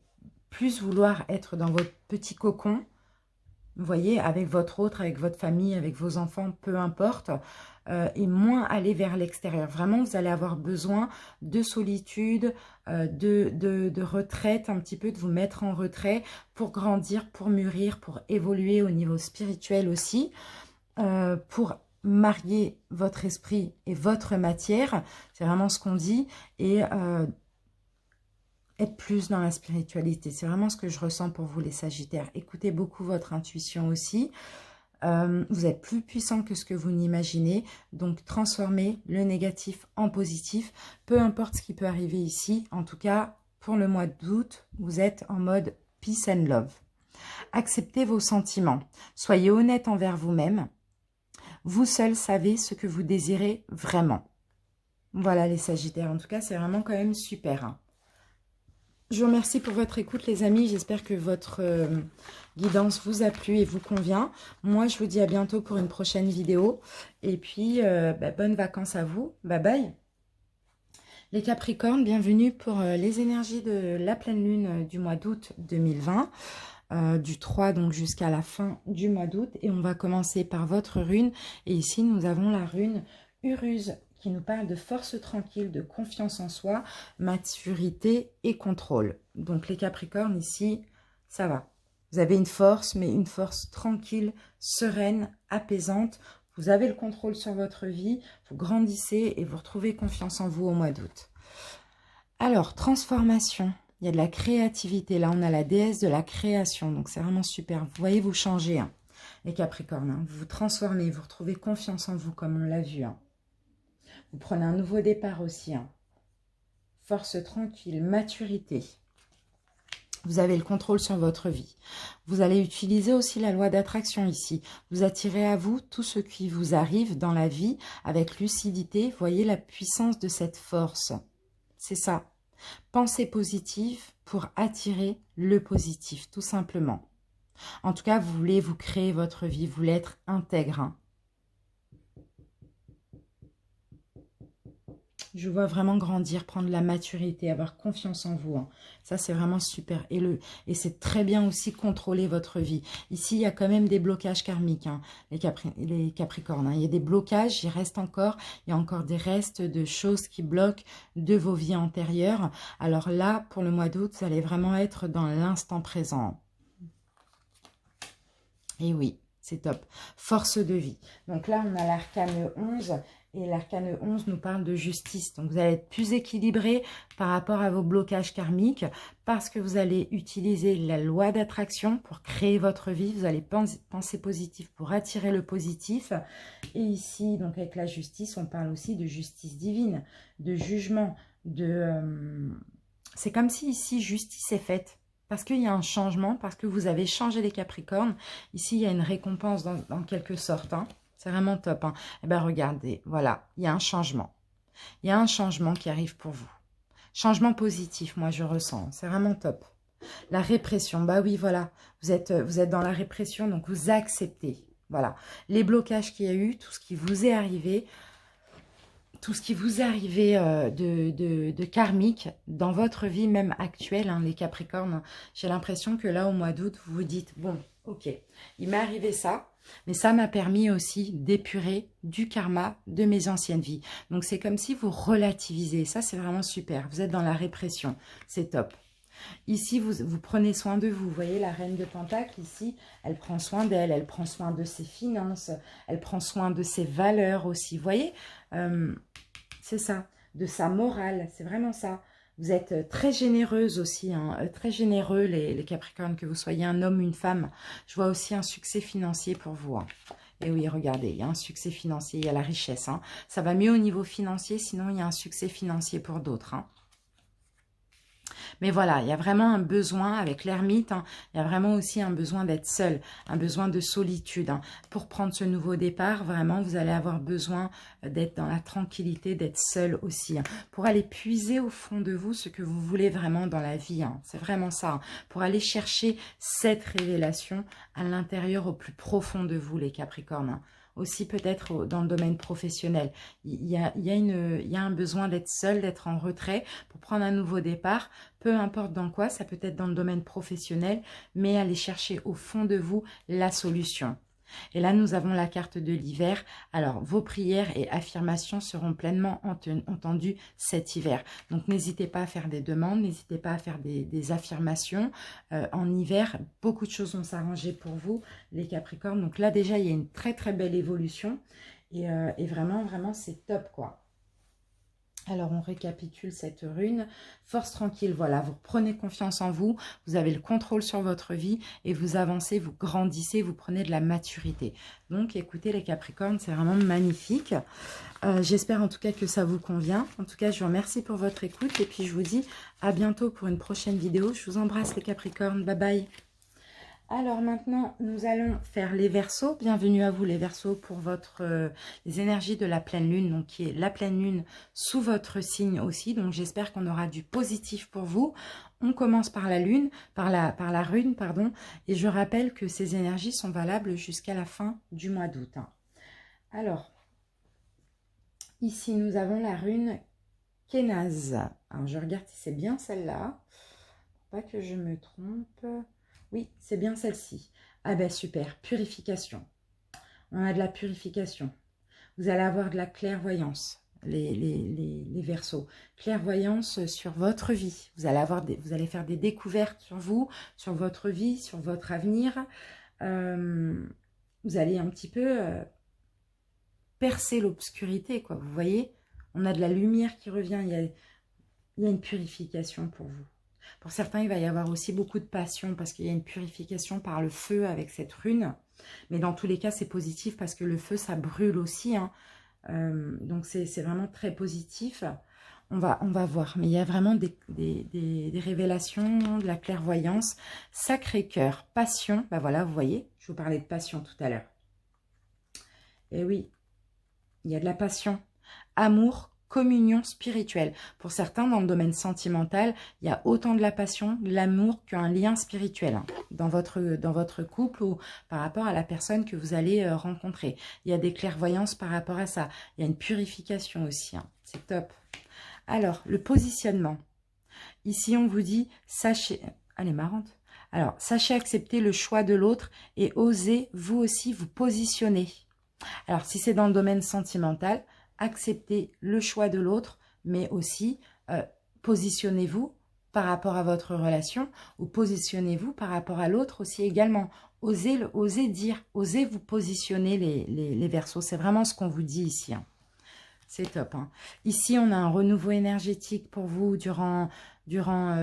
plus vouloir être dans votre petit cocon. Vous voyez, avec votre autre, avec votre famille, avec vos enfants, peu importe. Et moins aller vers l'extérieur. Vraiment, vous allez avoir besoin de solitude, de retraite, un petit peu, de vous mettre en retrait pour grandir, pour mûrir, pour évoluer au niveau spirituel aussi, pour marier votre esprit et votre matière. C'est vraiment ce qu'on dit. Et être plus dans la spiritualité. C'est vraiment ce que je ressens pour vous, les Sagittaires. Écoutez beaucoup votre intuition aussi. Vous êtes plus puissant que ce que vous n'imaginez. Donc, transformez le négatif en positif. Peu importe ce qui peut arriver ici. En tout cas, pour le mois d'août, vous êtes en mode peace and love. Acceptez vos sentiments. Soyez honnête envers vous-même. Vous seul savez ce que vous désirez vraiment. Voilà les Sagittaires. En tout cas, c'est vraiment quand même super. Hein. Je vous remercie pour votre écoute, les amis. J'espère que votre guidance vous a plu et vous convient. Moi, je vous dis à bientôt pour une prochaine vidéo. Et puis, bonnes vacances à vous. Bye bye. Les Capricornes, bienvenue pour les énergies de la pleine lune du mois d'août 2020. Du 3 donc jusqu'à la fin du mois d'août. Et on va commencer par votre rune. Et ici, nous avons la rune Uruse, qui nous parle de force tranquille, de confiance en soi, maturité et contrôle. Donc les Capricornes ici, ça va. Vous avez une force, mais une force tranquille, sereine, apaisante. Vous avez le contrôle sur votre vie, vous grandissez et vous retrouvez confiance en vous au mois d'août. Alors, transformation. Il y a de la créativité. Là, on a la déesse de la création. Donc, c'est vraiment super. Vous voyez, vous changez, hein, les Capricornes. Hein. Vous vous transformez, vous retrouvez confiance en vous, comme on l'a vu. Hein. Vous prenez un nouveau départ aussi. Hein. Force tranquille, maturité. Vous avez le contrôle sur votre vie. Vous allez utiliser aussi la loi d'attraction ici. Vous attirez à vous tout ce qui vous arrive dans la vie avec lucidité. Voyez la puissance de cette force. C'est ça. Pensez positive pour attirer le positif, tout simplement. En tout cas, vous voulez vous créer votre vie, vous voulez être intègre. Hein. Je vois vraiment grandir, prendre la maturité, avoir confiance en vous, hein. Ça, c'est vraiment super. Et c'est très bien aussi contrôler votre vie. Ici, il y a quand même des blocages karmiques, hein, les Capricornes, hein. Il y a des blocages, il reste encore, il y a encore des restes de choses qui bloquent de vos vies antérieures. Alors là, pour le mois d'août, vous allez vraiment être dans l'instant présent. Et oui, c'est top. Force de vie. Donc là, on a l'arcane 11. Et l'arcane 11 nous parle de justice. Donc, vous allez être plus équilibré par rapport à vos blocages karmiques parce que vous allez utiliser la loi d'attraction pour créer votre vie. Vous allez penser positif pour attirer le positif. Et ici, donc avec la justice, on parle aussi de justice divine, de jugement, c'est comme si ici, justice est faite. Parce qu'il y a un changement, parce que vous avez changé les Capricornes. Ici, il y a une récompense dans quelque sorte, hein. C'est vraiment top, hein. Eh bien, regardez, voilà, il y a un changement. Il y a un changement qui arrive pour vous. Changement positif, moi, je ressens. C'est vraiment top. La répression, bah oui, voilà. Vous êtes dans la répression, donc vous acceptez. Voilà. Les blocages qu'il y a eu, tout ce qui vous est arrivé, de karmique dans votre vie même actuelle, hein, les Capricornes. J'ai l'impression que là, au mois d'août, vous vous dites, bon, ok, il m'est arrivé ça, mais ça m'a permis aussi d'épurer du karma de mes anciennes vies. Donc, c'est comme si vous relativisez. Ça, c'est vraiment super. Vous êtes dans la répression. C'est top. Ici, vous prenez soin de vous. Vous voyez, la reine de Pentacle, ici, elle prend soin d'elle. Elle prend soin de ses finances. Elle prend soin de ses valeurs aussi. Vous voyez, c'est ça. De sa morale. C'est vraiment ça. Vous êtes très généreuse aussi, hein, très généreux les Capricornes, que vous soyez un homme ou une femme. Je vois aussi un succès financier pour vous, hein. Et oui, regardez, il y a un succès financier, il y a la richesse, hein. Ça va mieux au niveau financier, sinon il y a un succès financier pour d'autres, hein. Mais voilà, il y a vraiment un besoin avec l'ermite, hein, il y a vraiment aussi un besoin d'être seul, un besoin de solitude, hein. Pour prendre ce nouveau départ, vraiment, vous allez avoir besoin d'être dans la tranquillité, d'être seul aussi, hein, pour aller puiser au fond de vous ce que vous voulez vraiment dans la vie, hein. C'est vraiment ça, hein, pour aller chercher cette révélation à l'intérieur, au plus profond de vous, les Capricornes, hein. Aussi peut-être dans le domaine professionnel. Il y a un besoin d'être seul, d'être en retrait pour prendre un nouveau départ, peu importe dans quoi, ça peut être dans le domaine professionnel, mais aller chercher au fond de vous la solution. Et là, nous avons la carte de l'hiver. Alors, vos prières et affirmations seront pleinement entendues cet hiver. Donc, n'hésitez pas à faire des demandes, n'hésitez pas à faire des affirmations. En hiver, beaucoup de choses vont s'arranger pour vous, les Capricornes. Donc là, déjà, il y a une très, très belle évolution. Et vraiment, vraiment, c'est top, quoi. Alors, on récapitule cette rune. Force tranquille, voilà, vous prenez confiance en vous, vous avez le contrôle sur votre vie et vous avancez, vous grandissez, vous prenez de la maturité. Donc, écoutez les Capricornes, c'est vraiment magnifique. J'espère en tout cas que ça vous convient. En tout cas, je vous remercie pour votre écoute et puis je vous dis à bientôt pour une prochaine vidéo. Je vous embrasse les Capricornes, bye bye. Alors maintenant, nous allons faire les Verseaux. Bienvenue à vous les Verseaux pour les énergies de la pleine lune, donc qui est la pleine lune sous votre signe aussi. Donc j'espère qu'on aura du positif pour vous. On commence par la lune, par la rune, pardon. Et je rappelle que ces énergies sont valables jusqu'à la fin du mois d'août, hein. Alors, ici nous avons la rune Kénaz. Alors je regarde si c'est bien celle-là. Pas que je me trompe. Oui, c'est bien celle-ci. Ah ben super, purification. On a de la purification. Vous allez avoir de la clairvoyance, les Verseaux. Clairvoyance sur votre vie. Vous allez faire des découvertes sur vous, sur votre vie, sur votre avenir. Vous allez un petit peu percer l'obscurité, quoi. Vous voyez, on a de la lumière qui revient. Il y a une purification pour vous. Pour certains, il va y avoir aussi beaucoup de passion parce qu'il y a une purification par le feu avec cette rune. Mais dans tous les cas, c'est positif parce que le feu, ça brûle aussi, hein. Donc, c'est vraiment très positif. On va voir. Mais il y a vraiment des révélations, de la clairvoyance. Sacré-Cœur, passion. Ben voilà, vous voyez, je vous parlais de passion tout à l'heure. Et oui, il y a de la passion. Amour, communion spirituelle. Pour certains, dans le domaine sentimental, il y a autant de la passion, de l'amour qu'un lien spirituel hein, dans votre couple ou par rapport à la personne que vous allez rencontrer. Il y a des clairvoyances par rapport à ça. Il y a une purification aussi. Hein. C'est top. Alors, le positionnement. Ici, on vous dit, sachez... Elle est marrante. Alors, sachez accepter le choix de l'autre et osez vous aussi vous positionner. Alors, si c'est dans le domaine sentimental, acceptez le choix de l'autre, mais aussi positionnez-vous par rapport à votre relation ou positionnez-vous par rapport à l'autre aussi également. Osez dire, osez vous positionner les Verseaux. C'est vraiment ce qu'on vous dit ici. Hein. C'est top. Hein. Ici, on a un renouveau énergétique pour vous durant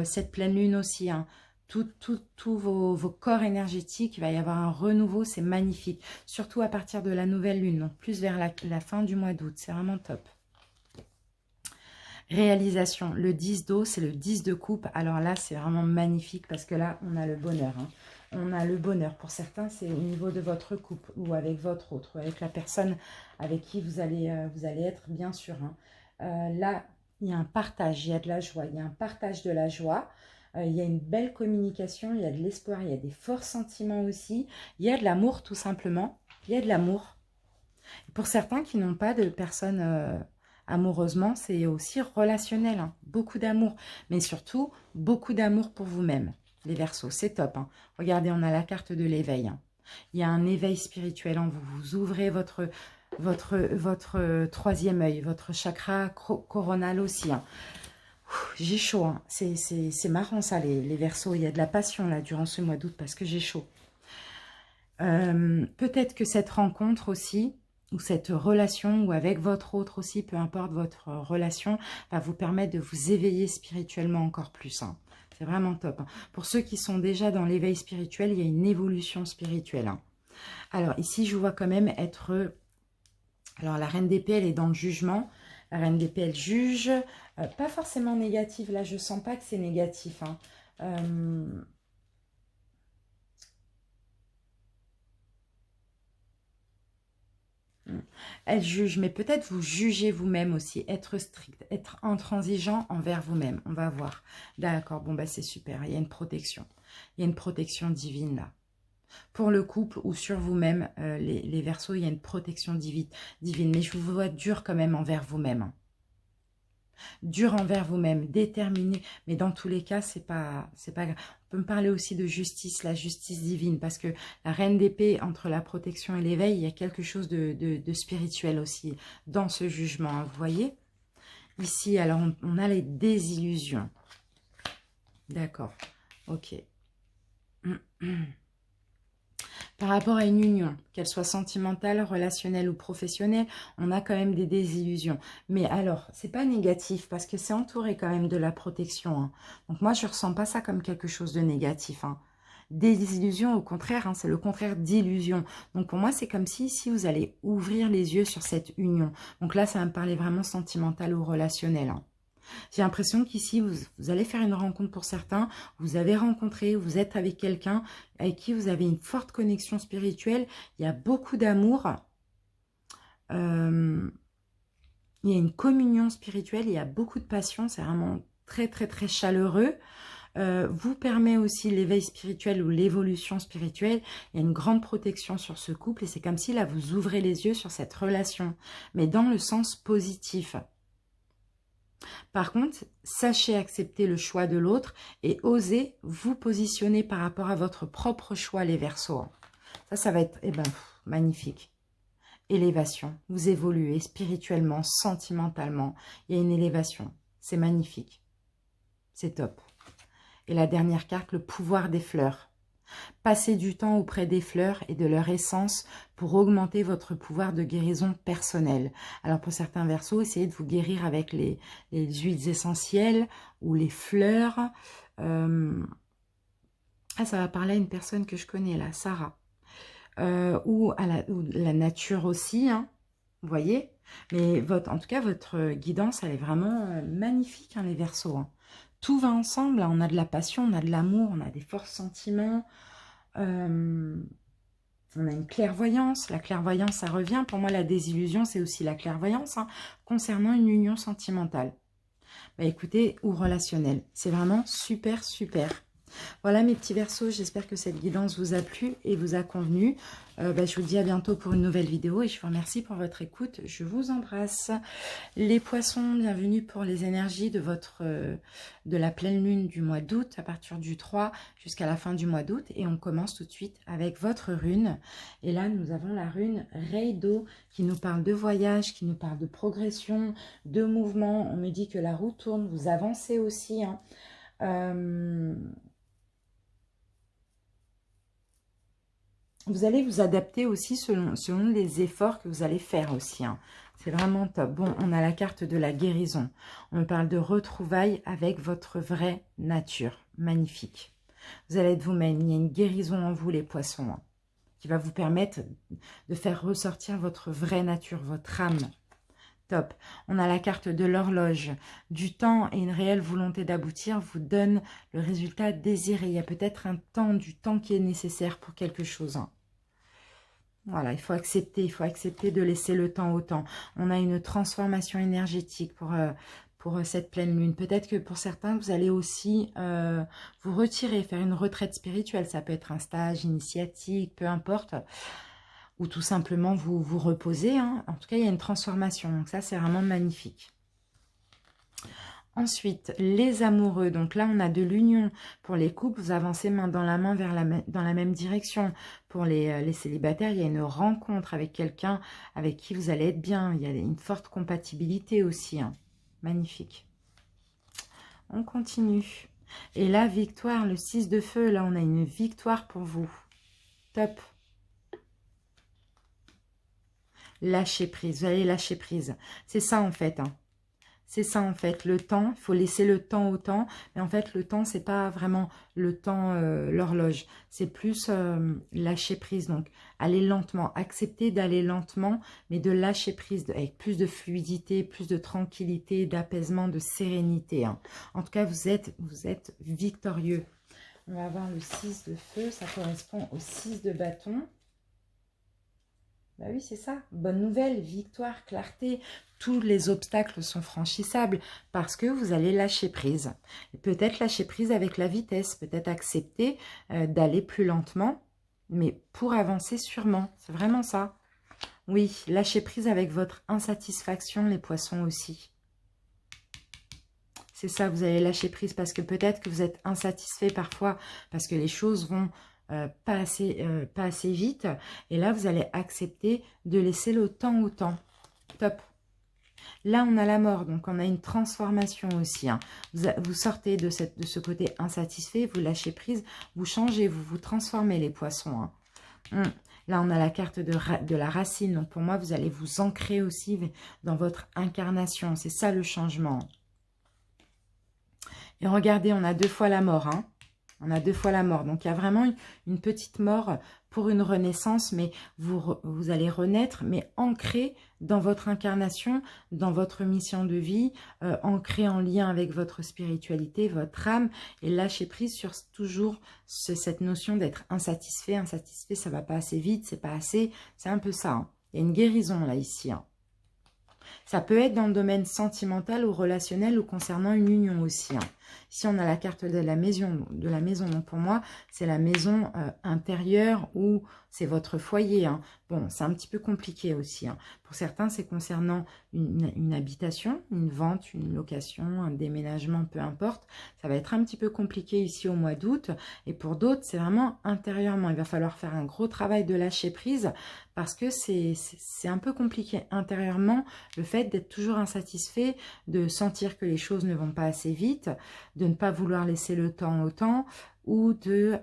cette pleine lune aussi. Hein. Tous vos corps énergétiques, il va y avoir un renouveau, c'est magnifique. Surtout à partir de la nouvelle lune, donc plus vers la fin du mois d'août. C'est vraiment top. Réalisation, le 10 d'eau, c'est le 10 de coupe. Alors là, c'est vraiment magnifique parce que là, on a le bonheur. Hein. On a le bonheur. Pour certains, c'est au niveau de votre couple ou avec votre autre, ou avec la personne avec qui vous allez être, bien sûr. Hein. Là, il y a un partage, il y a de la joie. Il y a un partage de la joie. Il y a une belle communication, il y a de l'espoir, il y a des forts sentiments aussi. Il y a de l'amour, tout simplement. Il y a de l'amour. Pour certains qui n'ont pas de personnes... amoureusement, c'est aussi relationnel, hein. Beaucoup d'amour, mais surtout beaucoup d'amour pour vous-même, les Verseaux, c'est top. Hein. Regardez, on a la carte de l'éveil. Hein. Il y a un éveil spirituel en vous, vous ouvrez votre troisième œil, votre chakra coronal aussi. Hein. J'ai chaud, hein. C'est marrant ça, les Verseaux, il y a de la passion là durant ce mois d'août parce que j'ai chaud. Peut-être que cette rencontre aussi, ou cette relation, ou avec votre autre aussi, peu importe votre relation, va vous permettre de vous éveiller spirituellement encore plus. Hein. C'est vraiment top. Hein. Pour ceux qui sont déjà dans l'éveil spirituel, il y a une évolution spirituelle. Hein. Alors ici, je vois quand même être... Alors la reine d'épée, elle est dans le jugement. La reine d'épée, elle juge. Pas forcément négative. Là, je sens pas que c'est négatif. Hein. Elle juge, mais peut-être vous jugez vous-même aussi, être strict, être intransigeant envers vous-même. On va voir. D'accord, bon, bah c'est super, il y a une protection. Il y a une protection divine là. Pour le couple ou sur vous-même, les Verseaux, il y a une protection divine. Mais je vous vois dur quand même envers vous-même. Hein. Dur envers vous-même, déterminé, mais dans tous les cas, c'est pas grave. On peut me parler aussi de justice, la justice divine, parce que la reine d'épée, entre la protection et l'éveil, il y a quelque chose de spirituel aussi dans ce jugement, hein, vous voyez. Ici, alors, on a les désillusions. D'accord, ok. Par rapport à une union, qu'elle soit sentimentale, relationnelle ou professionnelle, on a quand même des désillusions. Mais alors, c'est pas négatif parce que c'est entouré quand même de la protection. Hein. Donc moi, je ressens pas ça comme quelque chose de négatif. Hein. Désillusion, au contraire, hein, c'est le contraire d'illusion. Donc pour moi, c'est comme si vous allez ouvrir les yeux sur cette union. Donc là, ça va me parler vraiment sentimental ou relationnel. Hein. J'ai l'impression qu'ici, vous allez faire une rencontre pour certains, vous avez rencontré, vous êtes avec quelqu'un avec qui vous avez une forte connexion spirituelle, il y a beaucoup d'amour, il y a une communion spirituelle, il y a beaucoup de passion, c'est vraiment très très très chaleureux. Vous permet aussi l'éveil spirituel ou l'évolution spirituelle. Il y a une grande protection sur ce couple et c'est comme si là, vous ouvrez les yeux sur cette relation, mais dans le sens positif. Par contre, sachez accepter le choix de l'autre et osez vous positionner par rapport à votre propre choix, les Verseaux. Ça va être magnifique. Élévation, vous évoluez spirituellement, sentimentalement. Il y a une élévation, c'est magnifique. C'est top. Et la dernière carte, le pouvoir des fleurs. Passez du temps auprès des fleurs et de leur essence pour augmenter votre pouvoir de guérison personnelle. Alors pour certains Verseaux, essayez de vous guérir avec les huiles essentielles ou les fleurs. Ça va parler à une personne que je connais là, Sarah. Ou la nature aussi, hein, vous voyez. Mais en tout cas, votre guidance, elle est vraiment magnifique, hein, les Verseaux. Hein. Tout va ensemble, là. On a de la passion, on a de l'amour, on a des forts sentiments. On a une clairvoyance. La clairvoyance, ça revient. Pour moi, la désillusion, c'est aussi la clairvoyance hein, concernant une union sentimentale. Bah, écoutez, ou relationnelle. C'est vraiment super, super. Voilà mes petits Verseaux, j'espère que cette guidance vous a plu et vous a convenu. Je vous dis à bientôt pour une nouvelle vidéo et je vous remercie pour votre écoute. Je vous embrasse. Les poissons, bienvenue pour les énergies de de la pleine lune du mois d'août, à partir du 3 jusqu'à la fin du mois d'août. Et on commence tout de suite avec votre rune. Et là, nous avons la rune Reido qui nous parle de voyage, qui nous parle de progression, de mouvement. On me dit que la roue tourne, vous avancez aussi. Hein. Vous allez vous adapter aussi selon les efforts que vous allez faire aussi. Hein. C'est vraiment top. Bon, on a la carte de la guérison. On me parle de retrouvailles avec votre vraie nature. Magnifique. Vous allez être vous-même. Il y a une guérison en vous, les poissons, hein, qui va vous permettre de faire ressortir votre vraie nature, votre âme. Top. On a la carte de l'horloge. Du temps et une réelle volonté d'aboutir vous donne le résultat désiré. Il y a peut-être du temps qui est nécessaire pour quelque chose. Hein. Voilà, il faut accepter de laisser le temps au temps. On a une transformation énergétique pour cette pleine lune. Peut-être que pour certains, vous allez aussi vous retirer, faire une retraite spirituelle. Ça peut être un stage initiatique, peu importe. Ou tout simplement vous reposer. Hein. En tout cas, il y a une transformation. Donc ça, c'est vraiment magnifique. Ensuite, les amoureux. Donc là, on a de l'union. Pour les couples, vous avancez main dans la main dans la même direction. Pour les célibataires, il y a une rencontre avec quelqu'un avec qui vous allez être bien. Il y a une forte compatibilité aussi. Hein. Magnifique. On continue. Et là, victoire, le 6 de feu. Là, on a une victoire pour vous. Top. Lâcher prise, vous allez lâcher prise. C'est ça en fait. Hein. C'est ça en fait, le temps, il faut laisser le temps au temps. Mais en fait, le temps, c'est pas vraiment le temps, l'horloge. C'est plus lâcher prise. Donc, aller lentement, accepter d'aller lentement, mais de lâcher prise avec plus de fluidité, plus de tranquillité, d'apaisement, de sérénité. Hein. En tout cas, vous êtes victorieux. On va avoir le 6 de feu, ça correspond au 6 de bâton. Bah oui, c'est ça. Bonne nouvelle, victoire, clarté. Tous les obstacles sont franchissables parce que vous allez lâcher prise. Peut-être lâcher prise avec la vitesse, peut-être accepter d'aller plus lentement, mais pour avancer sûrement. C'est vraiment ça. Oui, lâcher prise avec votre insatisfaction, les poissons aussi. C'est ça, vous allez lâcher prise parce que peut-être que vous êtes insatisfait parfois parce que les choses vont pas assez vite. Et là, vous allez accepter de laisser le temps au temps. Top. Là, on a la mort, donc on a une transformation aussi. Hein. Vous sortez de ce côté insatisfait, vous lâchez prise, vous changez, vous vous transformez, les poissons. Hein. Là, on a la carte de la racine. Donc, pour moi, vous allez vous ancrer aussi dans votre incarnation. C'est ça, le changement. Et regardez, on a 2 fois la mort, hein. On a 2 fois la mort. Donc, il y a vraiment une petite mort pour une renaissance, mais vous allez renaître, mais ancré dans votre incarnation, dans votre mission de vie, ancré en lien avec votre spiritualité, votre âme, et lâcher prise sur toujours cette notion d'être insatisfait. Insatisfait, ça va pas assez vite, c'est pas assez. C'est un peu ça. Hein. Il y a une guérison là, ici. Hein. Ça peut être dans le domaine sentimental ou relationnel ou concernant une union aussi. Hein. Ici, on a la carte de la maison. Donc, pour moi, c'est la maison intérieure ou c'est votre foyer. Hein. Bon, c'est un petit peu compliqué aussi. Hein. Pour certains, c'est concernant une habitation, une vente, une location, un déménagement, peu importe. Ça va être un petit peu compliqué ici au mois d'août. Et pour d'autres, c'est vraiment intérieurement. Il va falloir faire un gros travail de lâcher prise parce que c'est un peu compliqué intérieurement. Le fait d'être toujours insatisfait, de sentir que les choses ne vont pas assez vite, de ne pas vouloir laisser le temps au temps ou de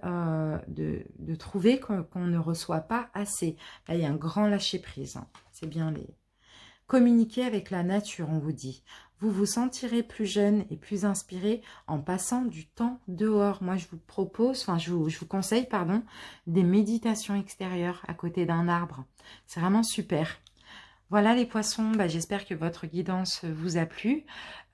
trouver qu'on ne reçoit pas assez. Là, il y a un grand lâcher-prise. Hein. C'est bien les... Communiquer avec la nature, on vous dit. Vous vous sentirez plus jeune et plus inspiré en passant du temps dehors. Moi, je vous propose, enfin, je vous conseille, pardon, des méditations extérieures à côté d'un arbre. C'est vraiment super. Voilà les poissons, bah, j'espère que votre guidance vous a plu.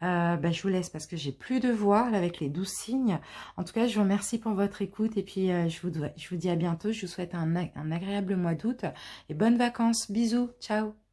Bah, je vous laisse parce que j'ai plus de voix là, avec les 12 signes. En tout cas, je vous remercie pour votre écoute et puis je vous dis à bientôt. Je vous souhaite un agréable mois d'août et bonnes vacances. Bisous, ciao.